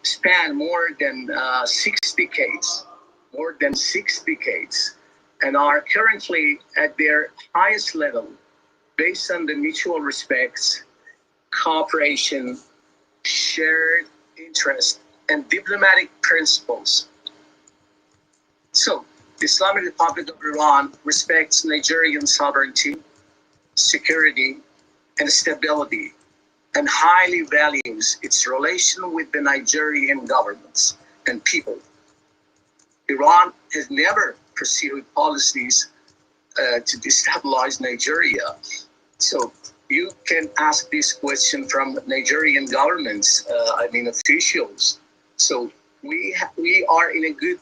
span more than 6 decades, and are currently at their highest level based on the mutual respects, cooperation, shared interest, and diplomatic principles. So, the Islamic Republic of Iran respects Nigerian sovereignty, security, and stability, and highly values its relation with the Nigerian governments and people. Iran has never pursued policies to destabilize Nigeria. So you can ask this question from Nigerian governments, officials. So we are in a good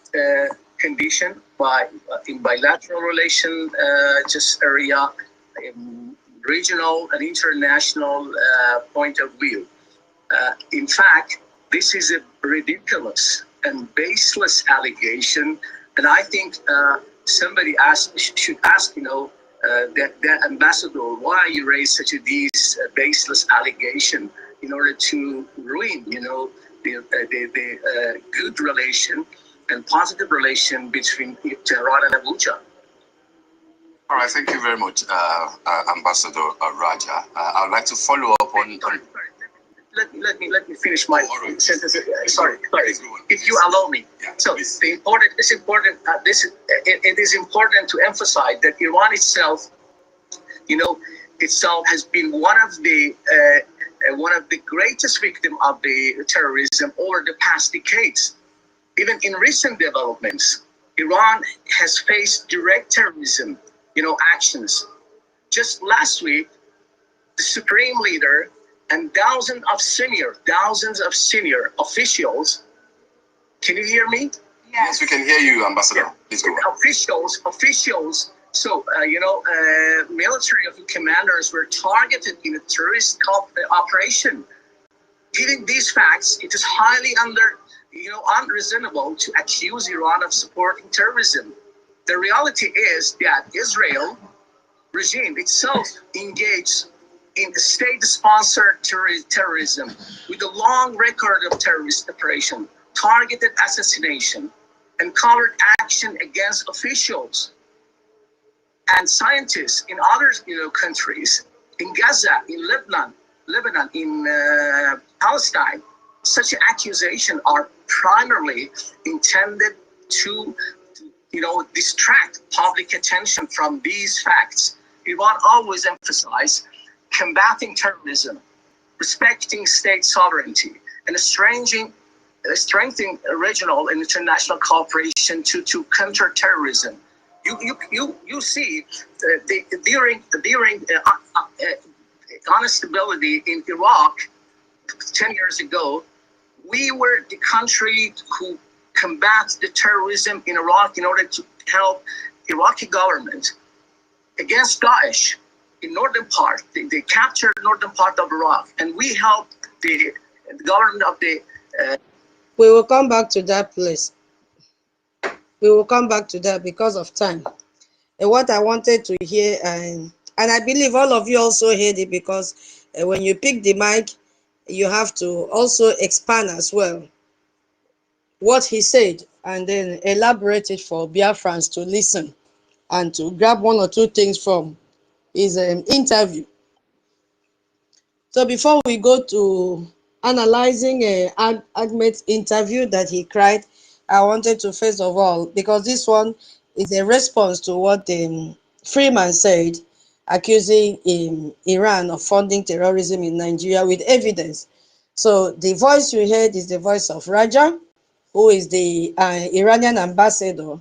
condition in bilateral relation, just area, regional and international point of view. In fact, this is a ridiculous and baseless allegation, and I think somebody should ask, that ambassador, why you raise these baseless allegation in order to ruin, the good relation and positive relation between Tehran and Abuja. All right, thank you very much, Ambassador Raja. I would like to follow up on. Let me finish my sentence. Sorry. If you allow me. Yeah, so it is important to emphasize that Iran itself, has been one of the greatest victims of the terrorism over the past decades. Even in recent developments, Iran has faced direct terrorism, actions. Just last week, the supreme leader and thousands of senior officials. Can you hear me? Yes, we can hear you, Ambassador. Yeah. Please go on. Officials. So, military commanders were targeted in a terrorist operation. Given these facts, it is highly unreasonable to accuse Iran of supporting terrorism. The reality is that Israel regime itself engaged in state-sponsored terrorism with a long record of terrorist operation, targeted assassination, and covert action against officials and scientists in other countries, in Gaza, in Lebanon, in Palestine. Such accusations are primarily intended to distract public attention from these facts. Iran always emphasized combating terrorism, respecting state sovereignty, and strengthening regional and international cooperation to counter terrorism. You see, during instability in Iraq 10 years ago, we were the country who combats the terrorism in Iraq in order to help Iraqi government against Daesh in northern part. They captured northern part of Iraq, and we helped the government of the. We will come back to that place. We will come back to that because of time. And what I wanted to hear, and I believe all of you also heard it, because when you pick the mic, you have to also expand as well what he said, and then elaborate it for Biafrans to listen and to grab one or two things from his interview. So before we go to analyzing Ahmed's interview that he cried, I wanted to first of all, because this one is a response to what Freeman said, accusing Iran of funding terrorism in Nigeria with evidence. So the voice you heard is the voice of Raja, who is the Iranian ambassador of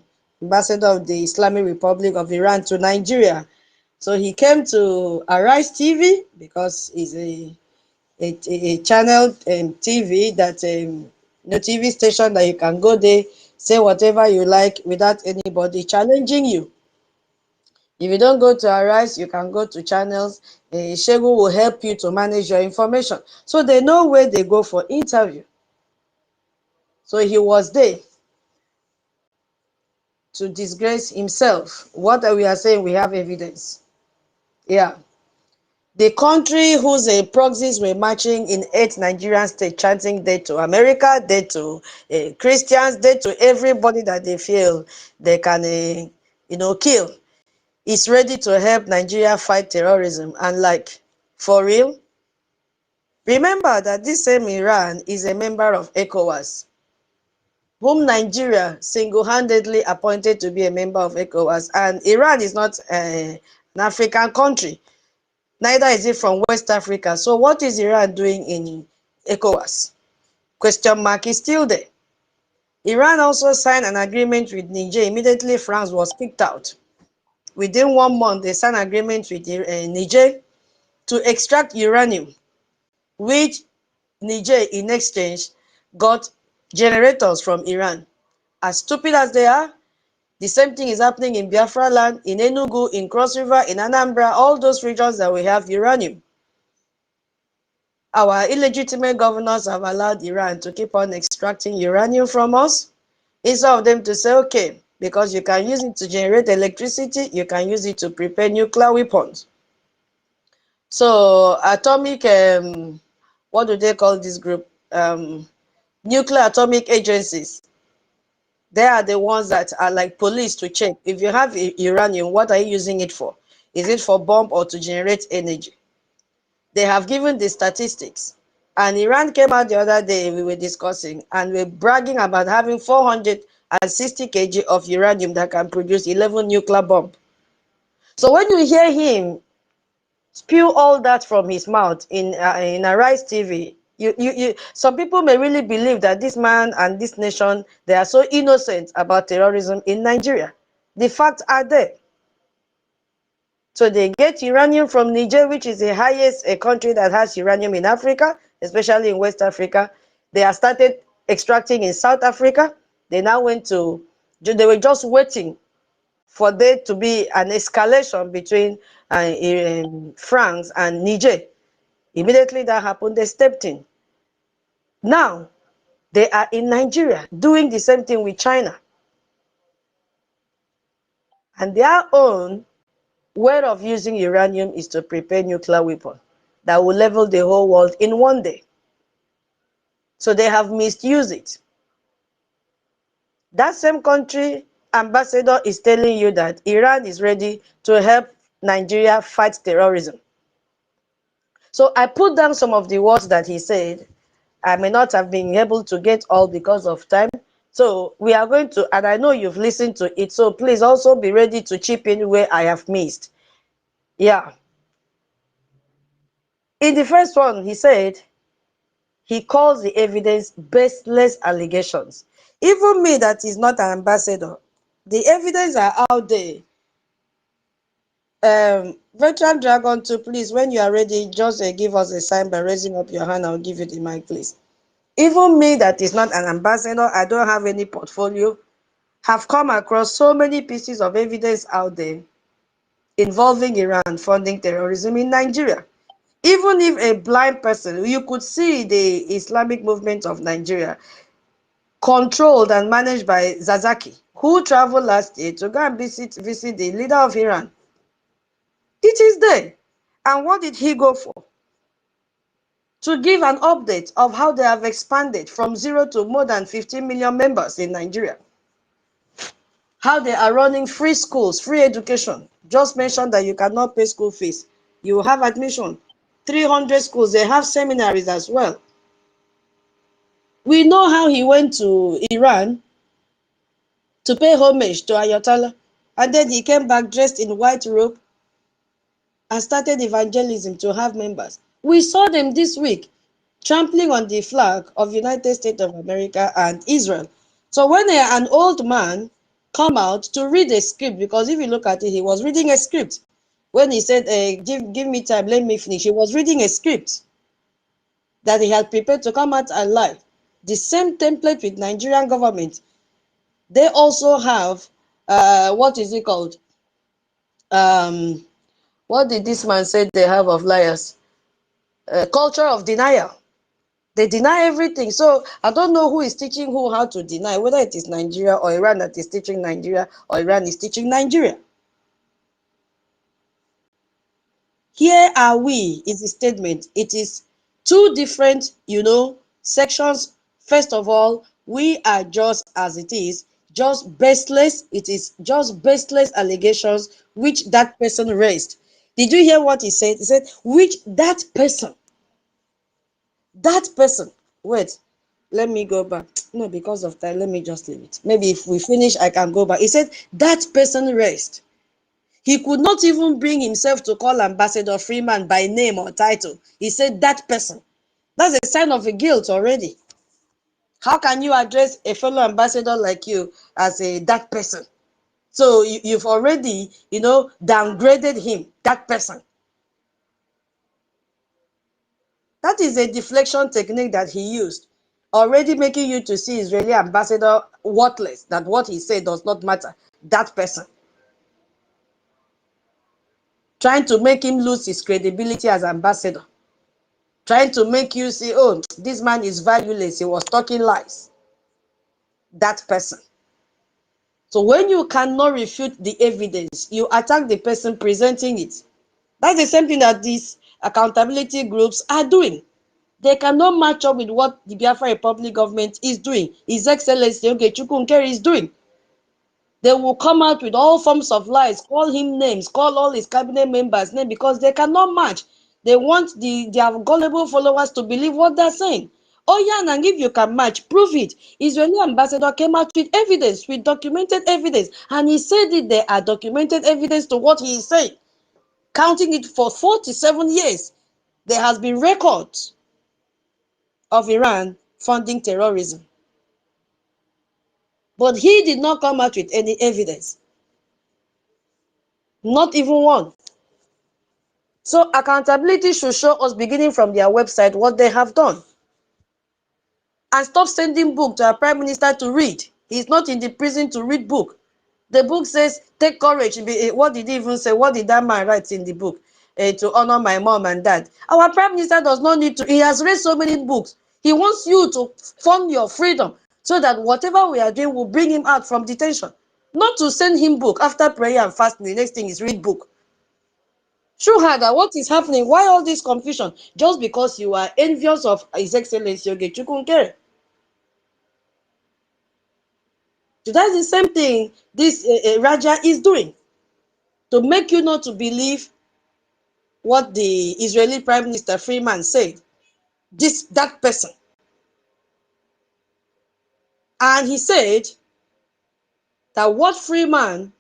the Islamic Republic of Iran to Nigeria. So he came to Arise TV because it's a channel TV that TV station that you can go there, say whatever you like without anybody challenging you. If you don't go to Arise, you can go to channels. Shegu will help you to manage your information, so they know where they go for interview. So he was there to disgrace himself. What we are saying, we have evidence. Yeah. The country whose proxies were marching in 8 Nigerian states, chanting death to America, death to Christians, death to everybody that they feel they can, kill, is ready to help Nigeria fight terrorism. And like, for real? Remember that this same Iran is a member of ECOWAS, whom Nigeria single-handedly appointed to be a member of ECOWAS. And Iran is not an African country. Neither is it from West Africa. So what is Iran doing in ECOWAS? Question mark is still there. Iran also signed an agreement with Niger. Immediately France was kicked out. Within 1 month, they signed an agreement with Niger to extract uranium, which Niger in exchange got generators from Iran. As stupid as they are, the same thing is happening in Biafra land, in Enugu, in Cross River, in Anambra, all those regions that we have uranium. Our illegitimate governors have allowed Iran to keep on extracting uranium from us, instead of them to say, okay, because you can use it to generate electricity, you can use it to prepare nuclear weapons. So atomic, what do they call this group? Nuclear atomic agencies. They are the ones that are like police to check. If you have uranium, what are you using it for? Is it for bomb or to generate energy? They have given the statistics. And Iran came out the other day, we were discussing, and we're bragging about having 460 kg of uranium that can produce 11 nuclear bombs. So when you hear him spew all that from his mouth in Arise TV, some people may really believe that this man and this nation, they are so innocent about terrorism in Nigeria. The facts are there. So they get uranium from Niger, which is the highest country that has uranium in Africa, especially in West Africa. They have started extracting in South Africa. They now they were just waiting for there to be an escalation between France and Niger. Immediately that happened, they stepped in. Now, they are in Nigeria doing the same thing with China. And their own way of using uranium is to prepare nuclear weapons that will level the whole world in 1 day. So they have misused it. That same country ambassador is telling you that Iran is ready to help Nigeria fight terrorism. So I put down some of the words that he said. I may not have been able to get all because of time. So we are going to, and I know you've listened to it, so please also be ready to chip in where I have missed. Yeah. In the first one, he said, he calls the evidence baseless allegations. Even me that is not an ambassador, The evidence are out there. Veteran Dragon 2, please, when you are ready, just give us a sign by raising up your hand. I'll give you the mic, please. Even me, that is not an ambassador, I don't have any portfolio, have come across so many pieces of evidence out there involving Iran funding terrorism in Nigeria. Even if a blind person, you could see the Islamic movement of Nigeria controlled and managed by Zazaki, who traveled last year to go and visit the leader of Iran. It is there. And what did he go for? To give an update of how they have expanded from 0 to more than 15 million members in Nigeria. How they are running free schools, free education. Just mention that you cannot pay school fees. You have admission. 300 schools, they have seminaries as well. We know how he went to Iran to pay homage to Ayatollah. And then he came back dressed in white robe and started evangelism to have members. We saw them this week trampling on the flag of United States of America and Israel. So when an old man come out to read a script, because if you look at it, he was reading a script. When he said, give me time, let me finish, he was reading a script that he had prepared to come out and lie. The same template with Nigerian government. They also have, what is it called? What did this man say they have of liars? Culture of denial. They deny everything. So I don't know who is teaching who how to deny, whether it is Nigeria or Iran that is teaching Nigeria, or Iran is teaching Nigeria. Here are we is the statement. It is two different, sections. First of all, we are just as it is, just baseless. It is just baseless allegations which that person raised. Did you hear what he said? He said, which that person, wait, let me go back. No, because of time, let me just leave it. Maybe if we finish, I can go back. He said, that person raised. He could not even bring himself to call Ambassador Freeman by name or title. He said that person. That's a sign of a guilt already. How can you address a fellow ambassador like you as that person? So you've already, downgraded him, that person. That is a deflection technique that he used, already making you to see Israeli ambassador worthless, that what he said does not matter. That person. Trying to make him lose his credibility as ambassador. Trying to make you see, oh, this man is valueless. He was talking lies. That person. So when you cannot refute the evidence, you attack the person presenting it. That's the same thing that these accountability groups are doing. They cannot match up with what the Biafra Republic government is doing. His Excellency NKERE is doing. They will come out with all forms of lies, call him names, call all his cabinet members names, because they cannot match. They want their gullible followers to believe what they're saying. Oh yeah, and if you can match, prove it. Israeli ambassador came out with evidence, with documented evidence, and he said that there are documented evidence to what he is saying. Counting it for 47 years, there has been records of Iran funding terrorism. But he did not come out with any evidence. Not even one. So accountability should show us, beginning from their website, what they have done. And stop sending book to our prime minister to read. He's not in the prison to read book. The book says, take courage. What did he even say? What did that man write in the book? To honor my mom and dad. Our prime minister does not need to. He has read so many books. He wants you to fund your freedom so that whatever we are doing will bring him out from detention. Not to send him book after prayer and fasting. The next thing is read book. Shuhada, what is happening? Why all this confusion? Just because you are envious of His Excellency NKERE. So that's the same thing this Raja is doing. To make you not to believe what the Israeli Prime Minister Freeman said. That person. And he said that what Freeman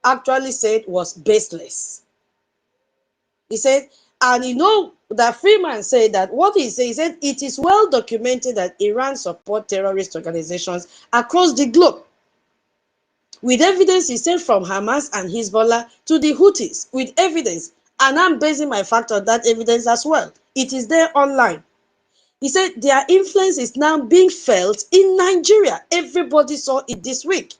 actually said was baseless. He said, and that Freeman said that what he said, it is well documented that Iran support terrorist organizations across the globe. with evidence, he said, from Hamas and Hezbollah to the Houthis, with evidence. And I'm basing my fact on that evidence as well. It is there online. He said their influence is now being felt in Nigeria. Everybody saw it this week.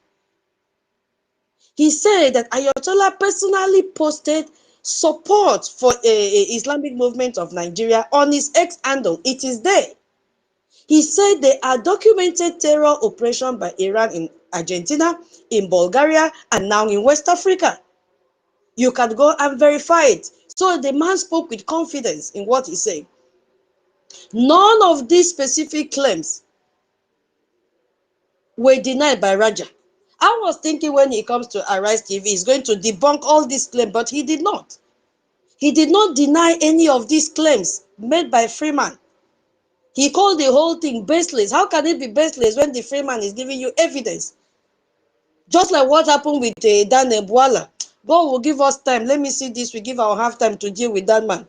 He said that Ayatollah personally posted support for a Islamic movement of Nigeria on his X handle. It is there. He said they are documented terror operation by Iran in Argentina, in Bulgaria, and now in West Africa. You can go and verify it. So the man spoke with confidence in what he said. None of these specific claims were denied by Raja. I was thinking when he comes to Arise TV, he's going to debunk all these claims, but he did not. He did not deny any of these claims made by Freeman. He called the whole thing baseless. How can it be baseless when the Freeman is giving you evidence? Just like what happened with Dan Ebuala. God will give us time. Let me see this. We give our half time to deal with that man.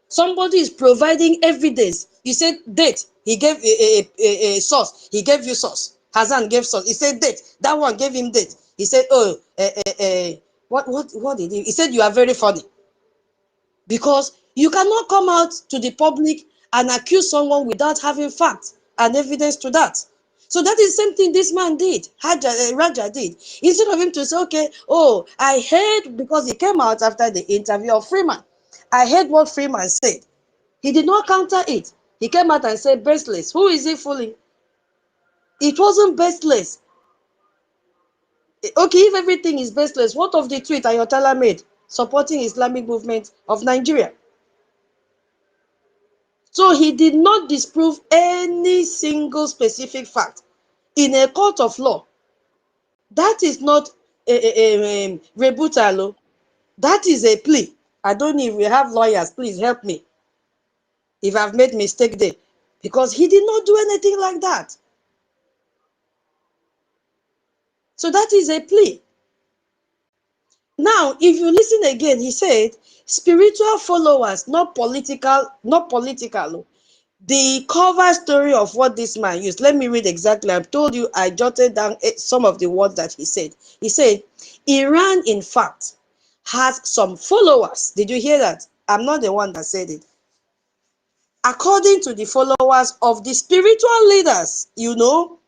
Somebody is providing evidence. You said date. He gave a source. He gave you source. Hassan gave source. He said date. That one gave him date. He said, oh, what did he? He said you are very funny. Because you cannot come out to the public and accuse someone without having facts and evidence to that. So that is the same thing this man did, Raja did. Instead of him to say, okay, oh, I heard, because he came out after the interview of Freeman. I heard what Freeman said. He did not counter it. He came out and said, baseless. Who is he fooling? It wasn't baseless. Okay, if everything is baseless, what of the tweet Ayatollah made supporting Islamic movement of Nigeria? So he did not disprove any single specific fact in a court of law. That is not a rebuttal. That is a plea. I don't know if we have lawyers. Please help me if I've made mistake there. Because he did not do anything like that. So that is a plea. Now, if you listen again, he said, spiritual followers, not political. The cover story of what this man used. Let me read exactly. I've told you, I jotted down some of the words that he said. He said, Iran, in fact, has some followers. Did you hear that? I'm not the one that said it. According to the followers of the spiritual leaders, you know,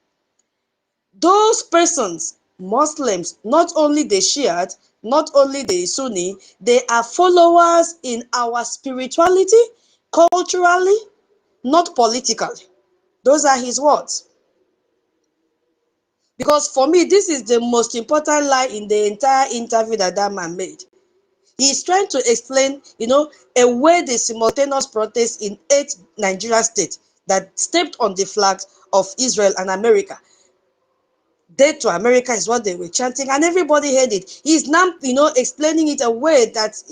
those persons, Muslims, not only the Shiite, not only the Sunni, they are followers in our spirituality, culturally, not politically. Those are his words. Because for me, this is the most important lie in the entire interview that that man made. He's trying to explain, you know, away the simultaneous protests in 8 Nigerian states that stepped on the flags of Israel and America. Dead to America is what they were chanting, and everybody heard it. He's now, you know, explaining it away that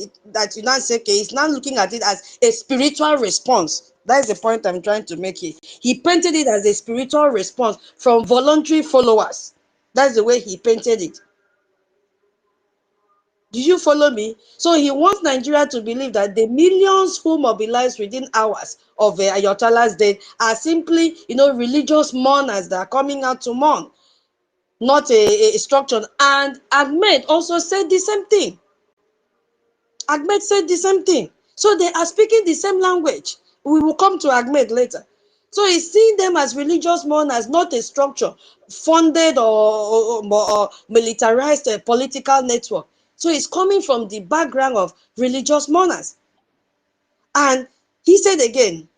you now say, okay, he's now looking at it as a spiritual response. That's the point I'm trying to make here. He painted it as a spiritual response from voluntary followers. That's the way he painted it. Do you follow me? So he wants Nigeria to believe that the millions who mobilized within hours of Ayatollah's death are simply, you know, religious mourners that are coming out to mourn, not a structure. And Ahmed also said the same thing. Ahmed said the same thing. So they are speaking the same language. We will come to Ahmed later. So he's seeing them as religious mourners, not a structure funded or militarized political network. So it's coming from the background of religious mourners. And he said again,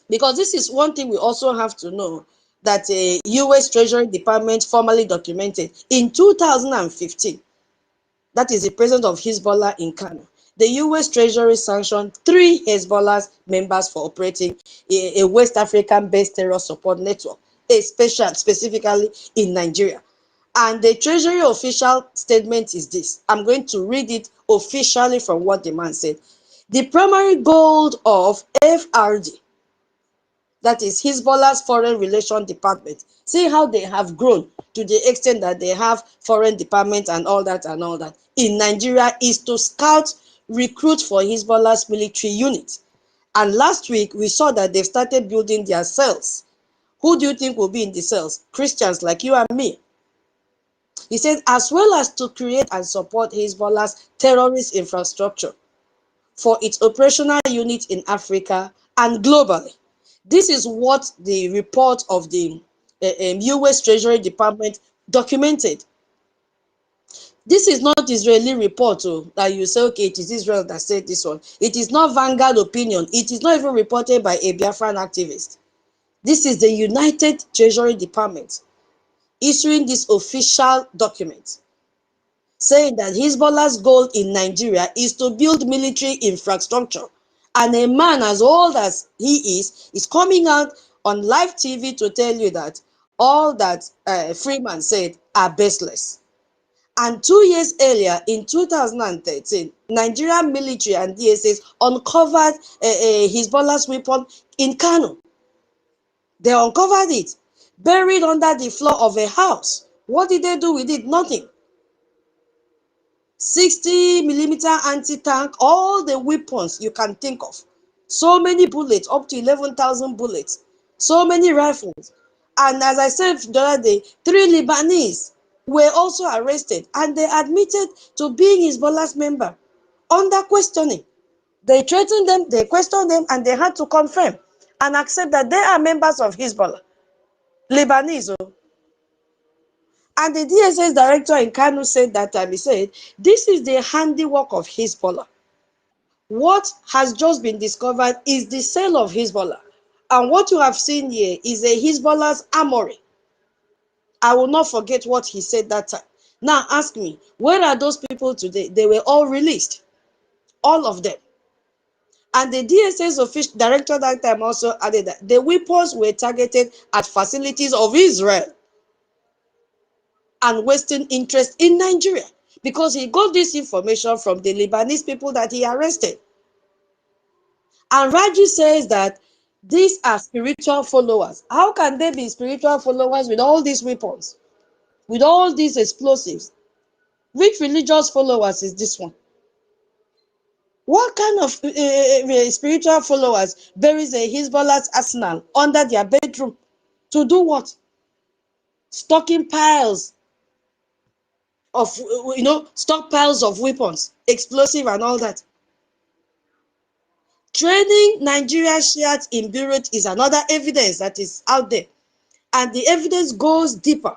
because this is one thing we also have to know, that a U.S. Treasury Department formally documented in 2015, that is the president of Hezbollah in KANU. The U.S. Treasury sanctioned 3 Hezbollah members for operating a West African-based terror support network, specifically in Nigeria. And the Treasury official statement is this. I'm going to read it officially from what the man said. The primary goal of FRD, that is Hezbollah's Foreign Relations Department. See how they have grown to the extent that they have foreign department and all that in Nigeria, is to scout, recruit for Hezbollah's military unit. And last week, we saw that they've started building their cells. Who do you think will be in the cells? Christians like you and me. He said, as well as to create and support Hezbollah's terrorist infrastructure for its operational unit in Africa and globally. This is what the report of the US Treasury Department documented. This is not Israeli report that you say, okay, it is Israel that said this one. It is not Vanguard opinion. It is not even reported by a Biafran activist. This is the United Treasury Department issuing this official document, saying that Hezbollah's goal in Nigeria is to build military infrastructure. And a man as old as he is coming out on live TV to tell you that all that Freeman said are baseless. And 2 years earlier, in 2013, Nigerian military and DSS uncovered Hezbollah's weapon in KANU. They uncovered it, buried under the floor of a house. What did they do with it? Nothing. 60mm anti-tank, all the weapons you can think of. So many bullets, up to 11,000 bullets. So many rifles. And as I said the other day, 3 Lebanese were also arrested, and they admitted to being Hezbollah's member under questioning. They threatened them, they questioned them, and they had to confirm and accept that they are members of Hezbollah. Lebanese. And the DSS director in KANU said that time, he said, this is the handiwork of Hezbollah. What has just been discovered is the sale of Hezbollah. And what you have seen here is a Hezbollah's armory. I will not forget what he said that time. Now ask me, where are those people today? They were all released. All of them. And the DSS official director that time also added that the weapons were targeted at facilities of Israel and Western interest in Nigeria, because he got this information from the Lebanese people that he arrested. And Raji says that these are spiritual followers. How can they be spiritual followers with all these weapons, with all these explosives? Which religious followers is this one? What kind of spiritual followers buries a Hezbollah's arsenal under their bedroom? To do what? Stocking piles of, stockpiles of weapons, explosive and all that. Training Nigerian Shiites in Beirut is another evidence that is out there. And the evidence goes deeper.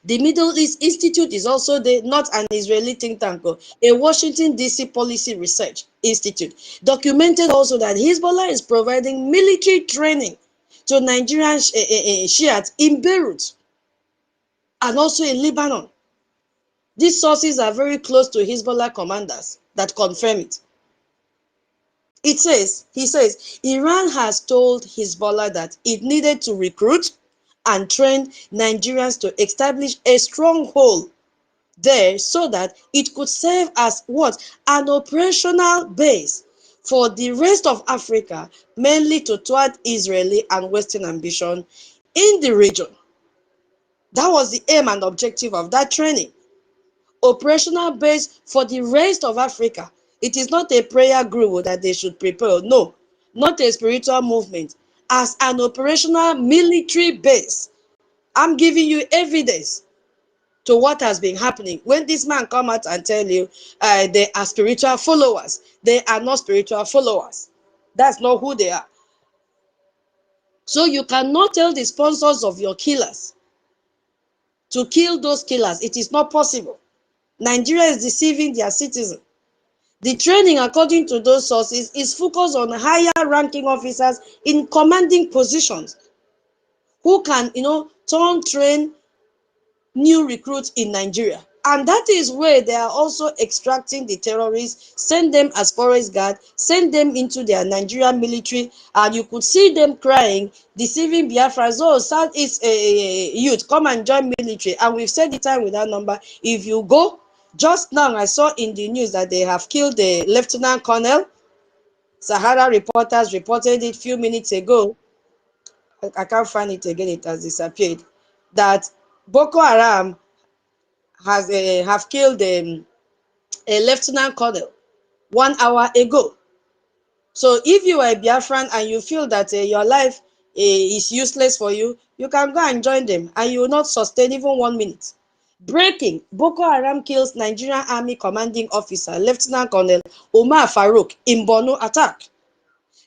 The Middle East Institute is also there, not an Israeli think tank, a Washington, D.C. Policy Research Institute. Documented also that Hezbollah is providing military training to Nigerian Shiites in Beirut and also in Lebanon. These sources are very close to Hezbollah commanders that confirm it. He says, Iran has told Hezbollah that it needed to recruit and train Nigerians to establish a stronghold there so that it could serve as what? An operational base for the rest of Africa, mainly to thwart Israeli and Western ambition in the region. That was the aim and objective of that training. Operational base for the rest of Africa. It is not a prayer group that they should prepare. No, not a spiritual movement. As an operational military base. I'm giving you evidence to what has been happening. When this man come out and tell you they are spiritual followers, they are not spiritual followers. That's not who they are. So you cannot tell the sponsors of your killers to kill those killers. It is not possible. Nigeria is deceiving their citizens. The training, according to those sources, is focused on higher ranking officers in commanding positions who can, train new recruits in Nigeria. And that is where they are also extracting the terrorists, send them as forest guard, send them into their Nigerian military, and you could see them crying, deceiving Biafrans. Oh, Southeast youth, come and join military. And we've said the time with that number. If you go, just now I saw in the news that they have killed the Lieutenant Colonel. Sahara reporters reported it a few minutes ago. I can't find it again, it has disappeared. That Boko Haram have killed a Lieutenant Colonel 1 hour ago. So if you are a Biafran and you feel that your life is useless for you, you can go and join them and you will not sustain even 1 minute. Breaking: Boko Haram kills Nigerian Army commanding officer Lieutenant Colonel Omar Farouk in Borno attack.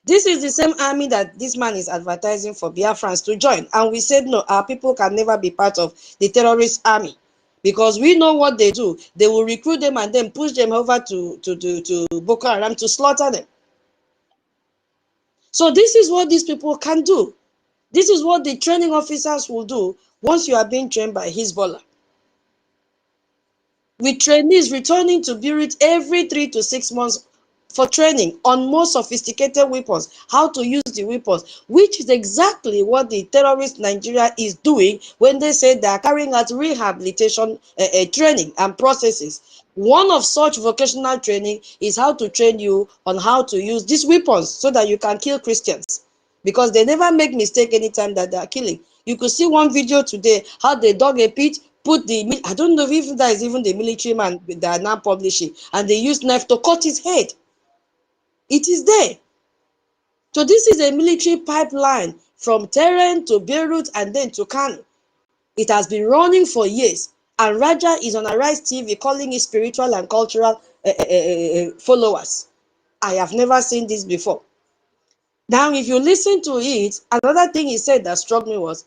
This is the same army that this man is advertising for Biafrans to join. And we said, no, our people can never be part of the terrorist army. Because we know what they do. They will recruit them and then push them over to Boko Haram to slaughter them. So this is what these people can do. This is what the training officers will do once you are being trained by Hezbollah. With trainees returning to Beirut every 3 to 6 months for training on more sophisticated weapons, how to use the weapons, which is exactly what the terrorist Nigeria is doing when they say they are carrying out rehabilitation training and processes. One of such vocational training is how to train you on how to use these weapons so that you can kill Christians. Because they never make mistake anytime that they are killing. You could see one video today, how they dug a pit, put the, I don't know if that is even the military man they are now publishing, and they used knife to cut his head. It is there. So this is a military pipeline from Tehran to Beirut and then to KANU. It has been running for years, and Raja is on Arise TV calling it spiritual and cultural followers. I have never seen this before. Now, if you listen to it, another thing he said that struck me was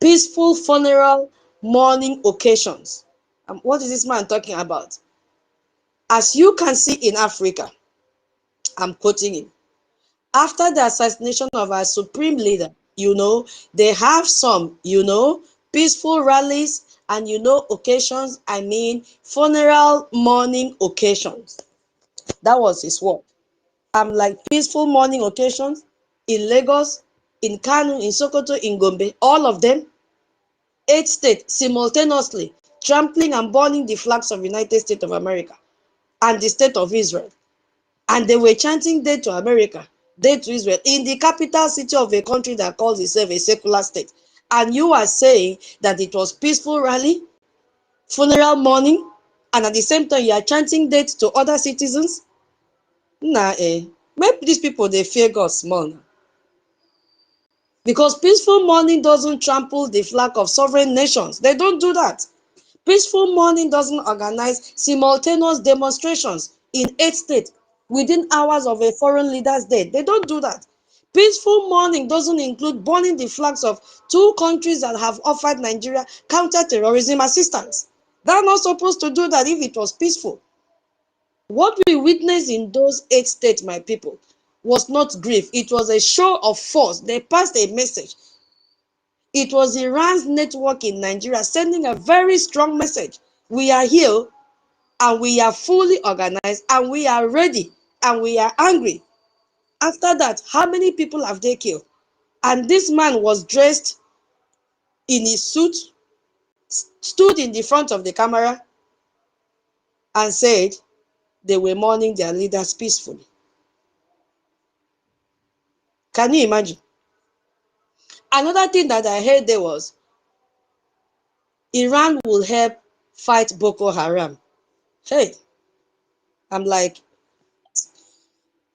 peaceful funeral mourning occasions. What is this man talking about? As you can see in Africa, I'm quoting him, after the assassination of our supreme leader, they have some, peaceful rallies and, occasions, funeral mourning occasions. That was his word. I'm like peaceful mourning occasions in Lagos, in KANU, in Sokoto, in Gombe, all of them, 8 states simultaneously trampling and burning the flags of the United States of America and the state of Israel. And they were chanting "Dead to America, dead to Israel" in the capital city of a country that calls itself a secular state. And you are saying that it was peaceful rally, funeral mourning, and at the same time you are chanting death to other citizens? Maybe these people, they fear God small now. Because peaceful mourning doesn't trample the flag of sovereign nations. They don't do that. Peaceful mourning doesn't organize simultaneous demonstrations in 8 states within hours of a foreign leader's death. They don't do that. Peaceful mourning doesn't include burning the flags of 2 countries that have offered Nigeria counter-terrorism assistance. They're not supposed to do that if it was peaceful. What we witnessed in those 8 states, my people, was not grief. It was a show of force. They passed a message. It was Iran's network in Nigeria sending a very strong message. We are here and we are fully organized and we are ready and we are angry. After that, how many people have they killed? And this man was dressed in his suit, stood in the front of the camera and said they were mourning their leaders peacefully. Can you imagine? Another thing that I heard there was Iran will help fight Boko Haram. Hey, I'm like,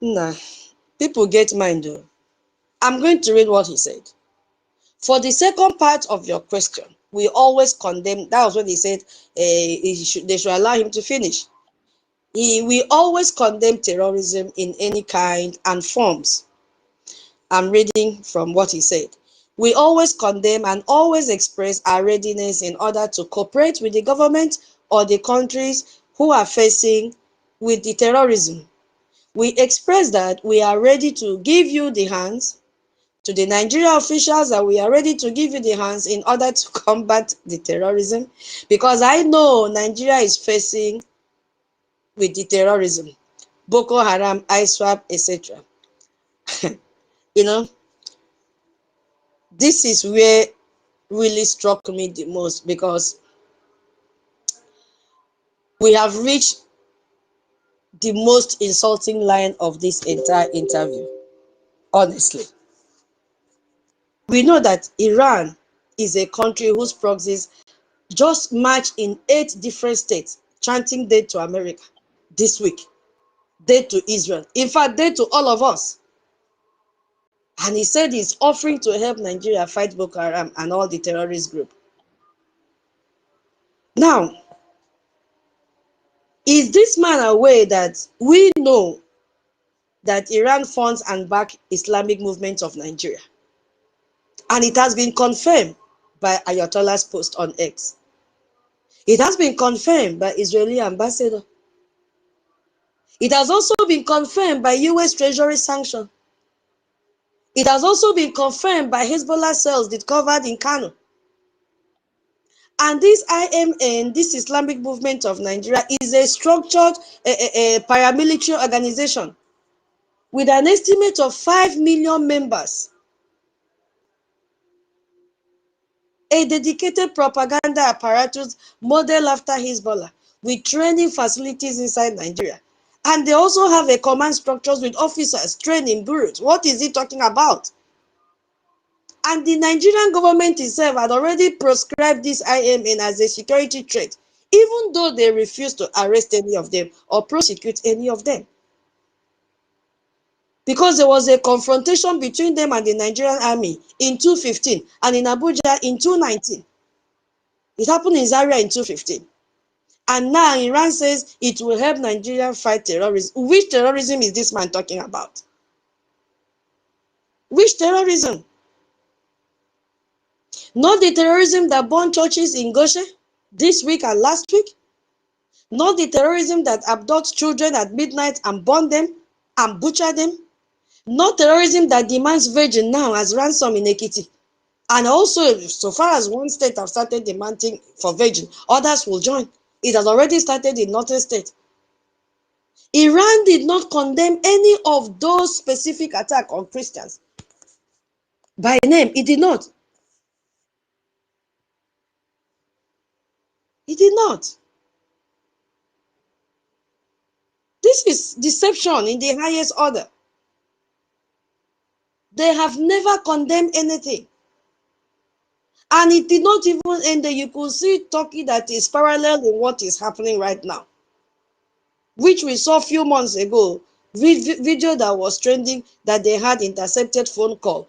nah, people get mind though. I'm going to read what he said. For the second part of your question, we always condemn, that was what he said, they should allow him to finish. We always condemn terrorism in any kind and forms. I'm reading from what he said. We always condemn and always express our readiness in order to cooperate with the government or the countries who are facing with the terrorism. We express that we are ready to give you the hands to the Nigerian officials, that we are ready to give you the hands in order to combat the terrorism, because I know Nigeria is facing with the terrorism, Boko Haram, ISWAP, etc. This is where really struck me the most, because we have reached the most insulting line of this entire interview, honestly. We know that Iran is a country whose proxies just marched in 8 different states, chanting "Dead to America" this week, "Dead to Israel." In fact, dead to all of us. And he said he's offering to help Nigeria fight Boko Haram and all the terrorist group. Now, is this man aware that we know that Iran funds and back Islamic movement of Nigeria? And it has been confirmed by Ayatollah's post on X. It has been confirmed by Israeli ambassador. It has also been confirmed by US Treasury sanction. It has also been confirmed by Hezbollah cells discovered in KANU. And this IMN, this Islamic movement of Nigeria, is a structured paramilitary organization with an estimate of 5 million members. A dedicated propaganda apparatus modeled after Hezbollah with training facilities inside Nigeria. And they also have a command structures with officers trained in bureaus. What is he talking about? And the Nigerian government itself had already proscribed this IMN as a security threat, even though they refused to arrest any of them or prosecute any of them. Because there was a confrontation between them and the Nigerian army in 2015 and in Abuja in 2019. It happened in Zaria in 2015. And now Iran says it will help Nigeria fight terrorism. Which terrorism is this man talking about? Which terrorism? Not the terrorism that burned churches in Goshen this week and last week. Not the terrorism that abducts children at midnight and burn them and butcher them. Not terrorism that demands virgin now as ransom in Ekiti. And also, so far as one state have started demanding for virgin, others will join. It has already started in northern state. Iran did not condemn any of those specific attacks on Christians. By name, it did not. It did not. This is deception in the highest order. They have never condemned anything. And it did not even end there. You could see Turkey that is parallel in what is happening right now, which we saw a few months ago, video that was trending that they had intercepted phone call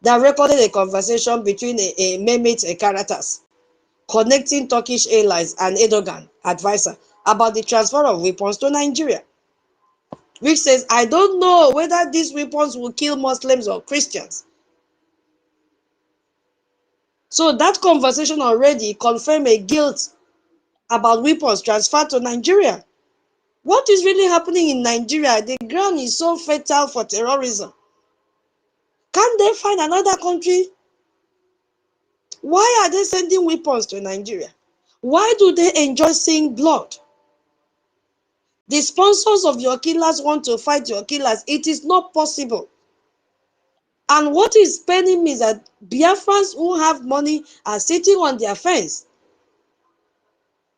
that recorded a conversation between a Mehmet Karatas connecting Turkish Airlines and Erdogan advisor about the transfer of weapons to Nigeria, which says, I don't know whether these weapons will kill Muslims or Christians. So that conversation already confirmed a guilt about weapons transferred to Nigeria. What is really happening in Nigeria? The ground is so fertile for terrorism. Can't they find another country? Why are they sending weapons to Nigeria? Why do they enjoy seeing blood? The sponsors of your killers want to fight your killers. It is not possible. And what is paining me is that Biafrans who have money are sitting on their fence.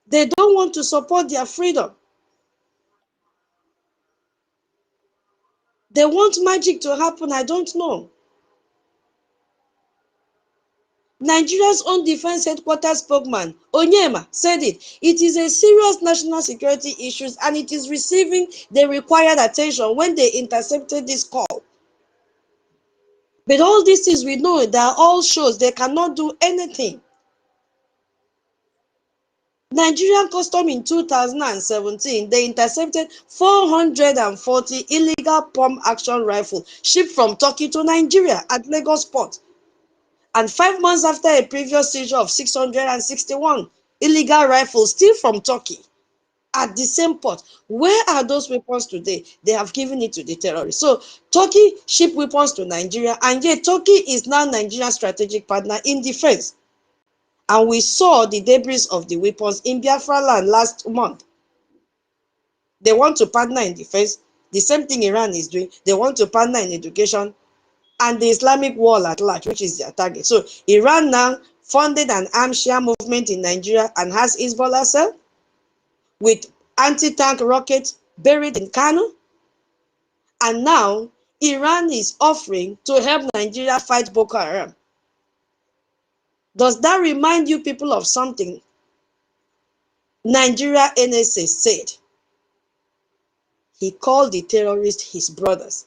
They don't want to support their freedom. They want magic to happen. I don't know. Nigeria's own defense headquarters spokesman, Onyema, said it. It is a serious national security issue and it is receiving the required attention when they intercepted this call. But all these things we know, they are all shows. They cannot do anything. Nigerian custom in 2017, they intercepted 440 illegal pump-action rifles shipped from Turkey to Nigeria at Lagos port. And 5 months after a previous seizure of 661 illegal rifles still from Turkey at the same port. Where are those weapons today? They have given it to the terrorists. So Turkey shipped weapons to Nigeria, and yet Turkey is now Nigeria's strategic partner in defense. And we saw the debris of the weapons in Biafra land last month. They want to partner in defense. The same thing Iran is doing. They want to partner in education and the Islamic world at large, which is their target. So Iran now funded an armed Shia movement in Nigeria and has Hezbollah cell with anti-tank rockets buried in KANU. And now Iran is offering to help Nigeria fight Boko Haram. Does that remind you people of something Nigeria NSA said? He called the terrorists his brothers.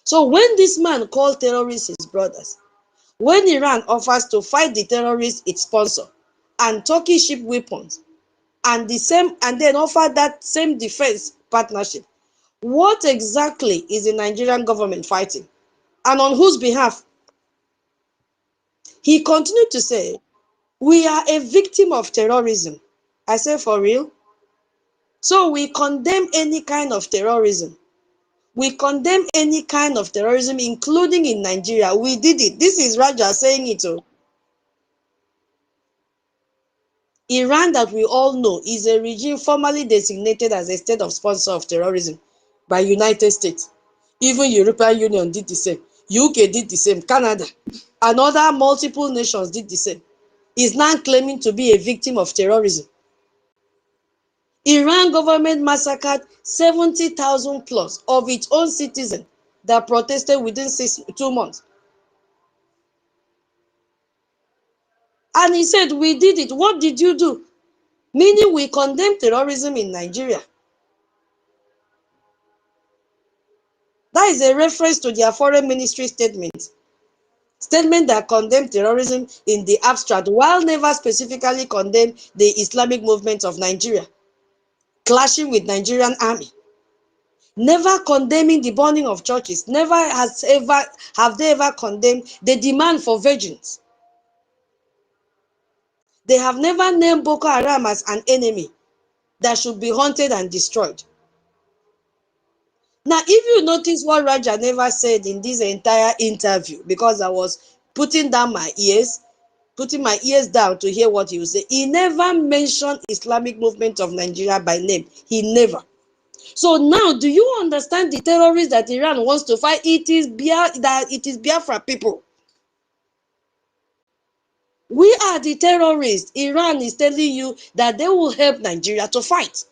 So when this man called terrorists his brothers, when Iran offers to fight the terrorists it sponsors and Turkey ship weapons and then offer that same defense partnership, what exactly is the Nigerian government fighting? And on whose behalf? He continued to say, we are a victim of terrorism. I say, for real? So we condemn any kind of terrorism. We condemn any kind of terrorism, including in Nigeria. We did it. This is Raja saying it. Iran, that we all know, is a regime formally designated as a state of sponsor of terrorism by United States. Even European Union did the same. UK did the same. Canada and other multiple nations did the same. Is now claiming to be a victim of terrorism. Iran government massacred 70,000 plus of its own citizens that protested within 2 months. And he said, we did it. What did you do? Meaning we condemn terrorism in Nigeria. That is a reference to their foreign ministry statement. Statement that condemned terrorism in the abstract, while never specifically condemned the Islamic movement of Nigeria, clashing with Nigerian army. Never condemning the burning of churches. Never have they ever condemned the demand for virgins. They have never named Boko Haram as an enemy that should be hunted and destroyed. Now, if you notice what Raja never said in this entire interview, because I was putting my ears down to hear what he would say, he never mentioned Islamic movement of Nigeria by name. He never. So now, do you understand the terrorists that Iran wants to fight? It is Biafra people. We are the terrorists. Iran is telling you that they will help Nigeria to fight.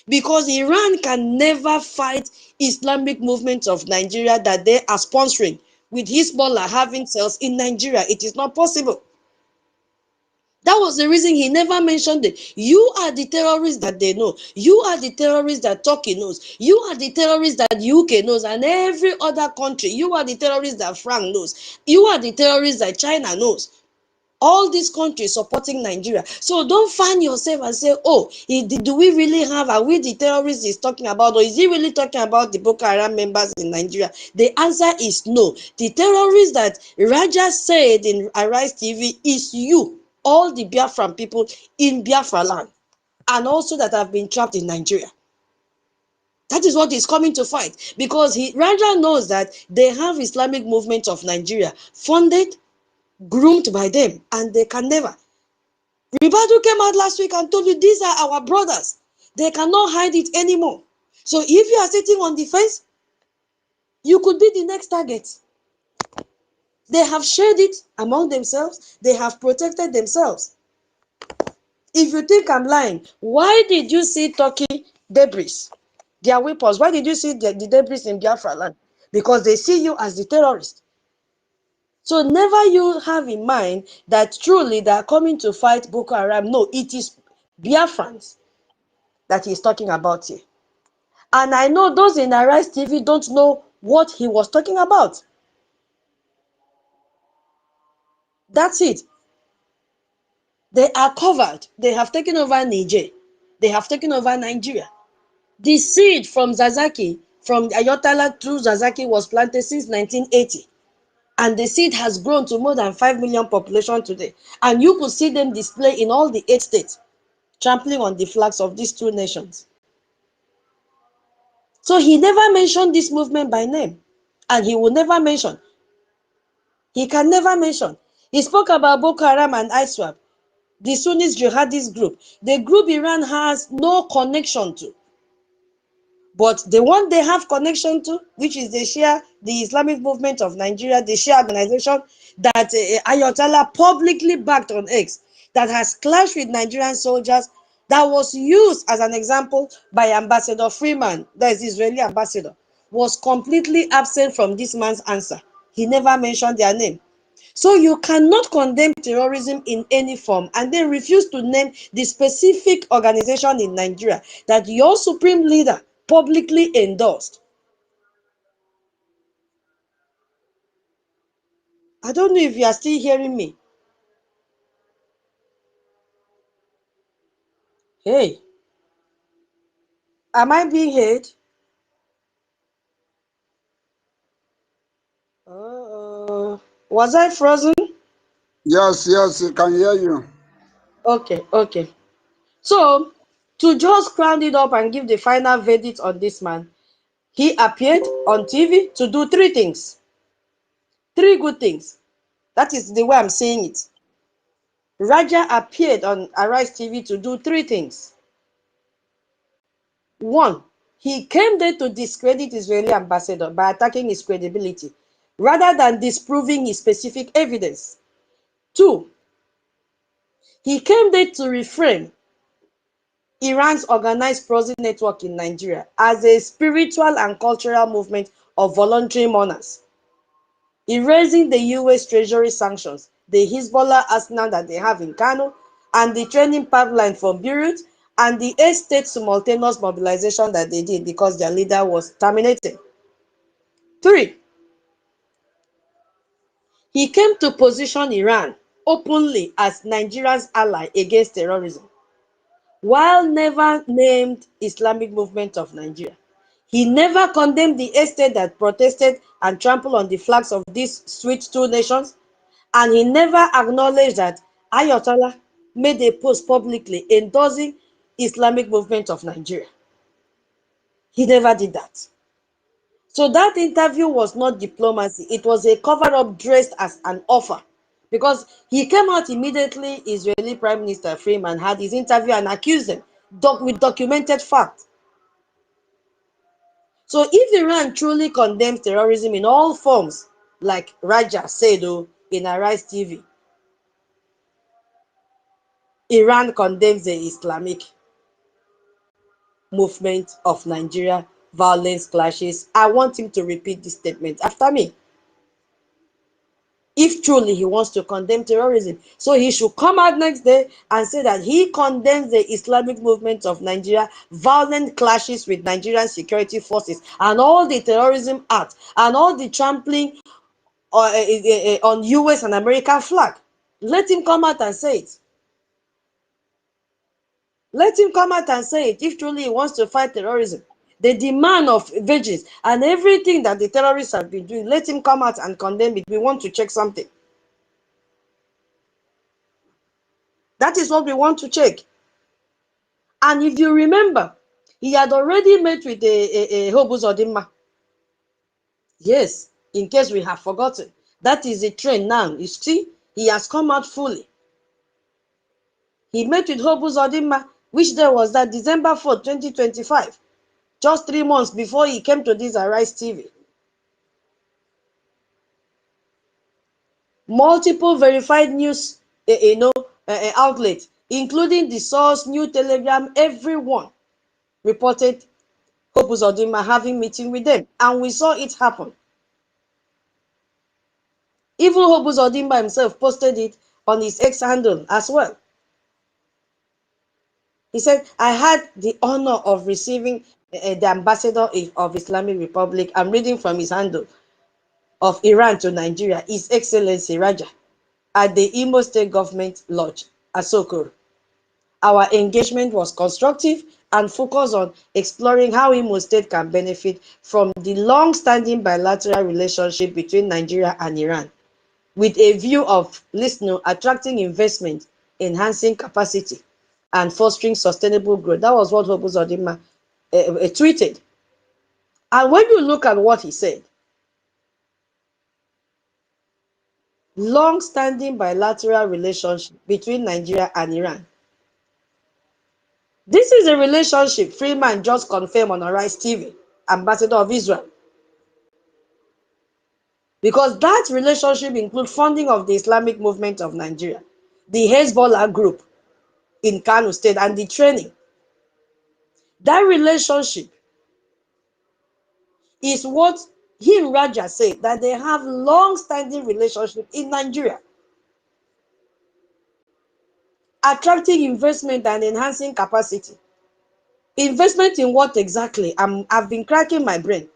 Because Iran can never fight Islamic movements of Nigeria that they are sponsoring, with Hezbollah having cells in Nigeria. It is not possible. That was the reason he never mentioned it. You are the terrorists that they know. You are the terrorists that Turkey knows. You are the terrorists that UK knows and every other country. You are the terrorists that France knows. You are the terrorists that China knows. All these countries supporting Nigeria. So don't find yourself and say, oh, do we really have, are we the terrorists he's talking about, or is he really talking about the Boko Haram members in Nigeria? The answer is no. The terrorists that Raja said in Arise TV is you, all the Biafran people in Biafra land, and also that have been trapped in Nigeria. That is what he's coming to fight, because Raja knows that they have Islamic movement of Nigeria funded, groomed by them, and they can never. Ribadu came out last week and told you these are our brothers. They cannot hide it anymore. So if you are sitting on the fence, you could be the next target. They have shared it among themselves. They have protected themselves. If you think I'm lying, why did you see Turkey debris, their weapons? Why did you see the debris in Biafra land? Because they see you as the terrorist. So never you have in mind that truly they are coming to fight Boko Haram. No, it is Biafrans that he's talking about here. And I know those in Arise TV don't know what he was talking about. That's it. They are covered. They have taken over Niger. They have taken over Nigeria. The seed from Zazaki, from Ayotala to Zazaki, was planted since 1980. And the seed has grown to more than 5 million population today. And you could see them display in all the 8 states, trampling on the flags of these 2 nations. So he never mentioned this movement by name. And he will never mention. He can never mention. He spoke about Boko Haram and ISWAP, the Sunnis jihadist group, the group Iran has no connection to. But the one they have connection to, which is the Shia, the Islamic movement of Nigeria, the Shia organization that Ayatollah publicly backed on X, that has clashed with Nigerian soldiers, that was used as an example by Ambassador Freeman, that is Israeli ambassador, was completely absent from this man's answer. He never mentioned their name. So you cannot condemn terrorism in any form and then refuse to name the specific organization in Nigeria that your supreme leader publicly endorsed. I don't know if you are still hearing me. Hey, am I being heard? Was I frozen? Yes, yes, I can hear you. Okay, okay. So, to just round it up and give the final verdict on this man, he appeared on TV to do three things. Three good things. That is the way I'm saying it. Raja appeared on Arise TV to do three things. One, he came there to discredit Israeli ambassador by attacking his credibility, rather than disproving his specific evidence. Two, he came there to reframe Iran's organized proxy network in Nigeria as a spiritual and cultural movement of voluntary mourners, erasing the US Treasury sanctions, the Hezbollah arsenal that they have in KANU, and the training pipeline from Beirut, and the 8-state simultaneous mobilization that they did because their leader was terminated. Three, he came to position Iran openly as Nigeria's ally against terrorism, while never named Islamic Movement of Nigeria. He never condemned the estate that protested and trampled on the flags of these sweet two nations, and he never acknowledged that Ayatollah made a post publicly endorsing Islamic Movement of Nigeria. He never did that. So that interview was not diplomacy. It was a cover-up dressed as an offer. Because he came out immediately, Israeli Prime Minister Freeman had his interview and accused them with documented fact. So if Iran truly condemns terrorism in all forms, like Raja said in Arise TV, Iran condemns the Islamic Movement of Nigeria, violence clashes. I want him to repeat this statement after me, if truly he wants to condemn terrorism. So he should come out next day and say that he condemns the Islamic Movement of Nigeria, violent clashes with Nigerian security forces, and all the terrorism acts, and all the trampling on US and American flag. Let him come out and say it. Let him come out and say it if truly he wants to fight terrorism. The demand of vengeance and everything that the terrorists have been doing, let him come out and condemn it. We want to check something. That is what we want to check. And if you remember, he had already met with a Hobus Odimma. Yes, in case we have forgotten. That is the trend now. You see, he has come out fully. He met with Hobus Odimma, which day was that? December 4th, 2025. Just 3 months before he came to this Arise TV. Multiple verified news outlets, including the Source, New Telegram, everyone reported Hobus Odimma having meeting with them. And we saw it happen. Even Hobus Odimma himself posted it on his X handle as well. He said, I had the honor of receiving the ambassador of Islamic Republic. I'm reading from his handle, of Iran to Nigeria, His Excellency Raja, at the Imo State Government Lodge, Asokoro. Our engagement was constructive and focused on exploring how Imo State can benefit from the long-standing bilateral relationship between Nigeria and Iran, with a view of attracting investment, enhancing capacity, and fostering sustainable growth. That was what Hobus Odimma tweeted. And when you look at what he said, long-standing bilateral relationship between Nigeria and Iran. This is a relationship Freeman just confirmed on Arise TV, ambassador of Israel. Because that relationship includes funding of the Islamic Movement of Nigeria, the Hezbollah group in KANU State, and the training. That relationship is what him, Raja, said, that they have long-standing relationship in Nigeria, attracting investment and enhancing capacity. Investment in what exactly? I've been cracking my brain.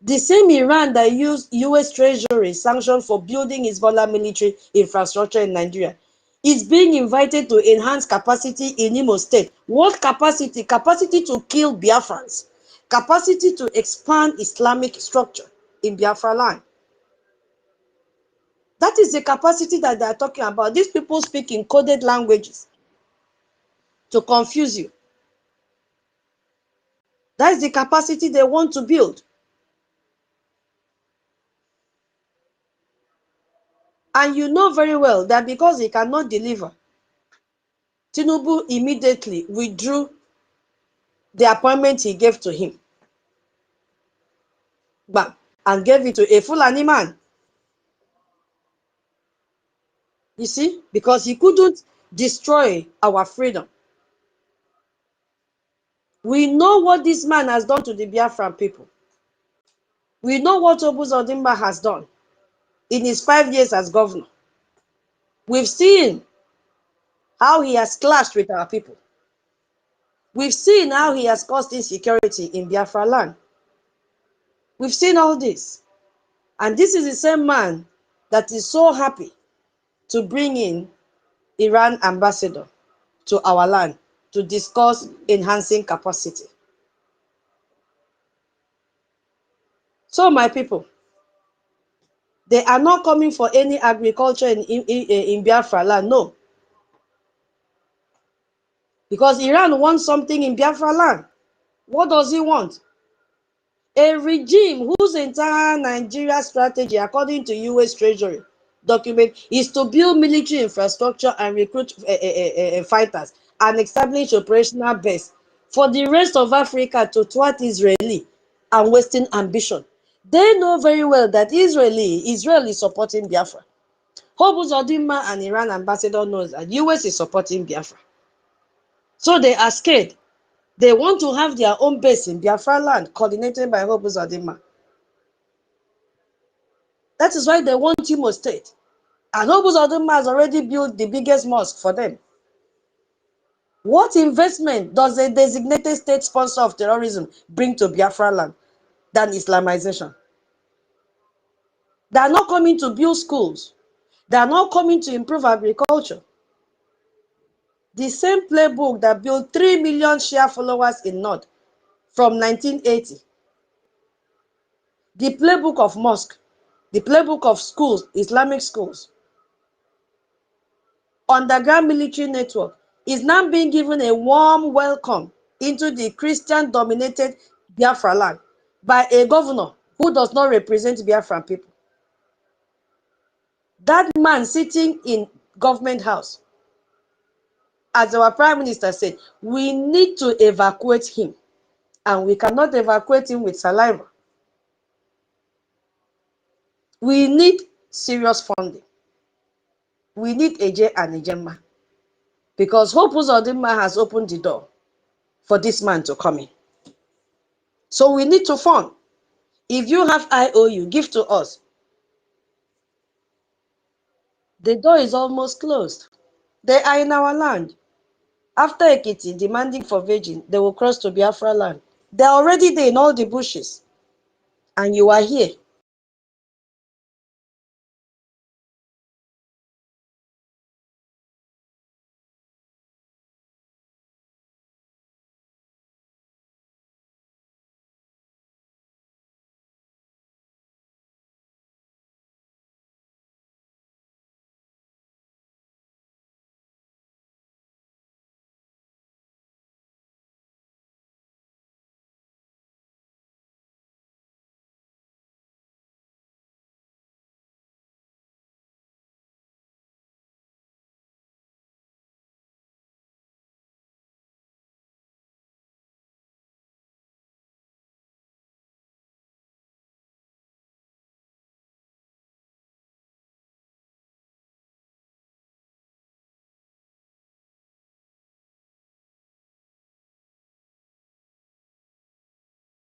The same Iran that used US Treasury sanction for building Hezbollah military infrastructure in Nigeria is being invited to enhance capacity in Imo State. What capacity? Capacity to kill Biafrans. Capacity to expand Islamic structure in Biafra land. That is the capacity that they are talking about. These people speak in coded languages to confuse you. That is the capacity they want to build. And you know very well that because he cannot deliver, Tinubu immediately withdrew the appointment he gave to him. Bam, and gave it to a Fulani man. You see, because he couldn't destroy our freedom. We know what this man has done to the Biafran people. We know what Obuzodimma has done in his 5 years as governor. We've seen how he has clashed with our people. We've seen how he has caused insecurity in Biafra land. We've seen all this. And this is the same man that is so happy to bring in Iran ambassador to our land to discuss enhancing capacity. So my people, they are not coming for any agriculture in Biafra land, no. Because Iran wants something in Biafra land. What does he want? A regime whose entire Nigeria strategy, according to US Treasury document, is to build military infrastructure and recruit fighters and establish operational base for the rest of Africa to thwart Israeli and Western ambition. They know very well that Israel is supporting Biafra. Obuzodimma and Iran ambassador knows that US is supporting Biafra. So they are scared. They want to have their own base in Biafra land, coordinated by Obuzodimma. That is why they want Imo State. And Obuzodimma has already built the biggest mosque for them. What investment does a designated state sponsor of terrorism bring to Biafra land than Islamization? They are not coming to build schools. They are not coming to improve agriculture. The same playbook that built 3 million Shia followers in North from 1980. The playbook of mosque, the playbook of schools, Islamic schools, underground military network is now being given a warm welcome into the Christian-dominated Biafra land by a governor who does not represent Biafran people. That man sitting in government house, as our prime minister said, we need to evacuate him, and we cannot evacuate him with saliva. We need serious funding. We need Eje and Ejema, because Hope Uzodimma has opened the door for this man to come in. So we need to fund. If you have IOU, give to us. The door is almost closed. They are in our land. After Ekiti demanding for virgin, they will cross to Biafra land. They're already there in all the bushes. And you are here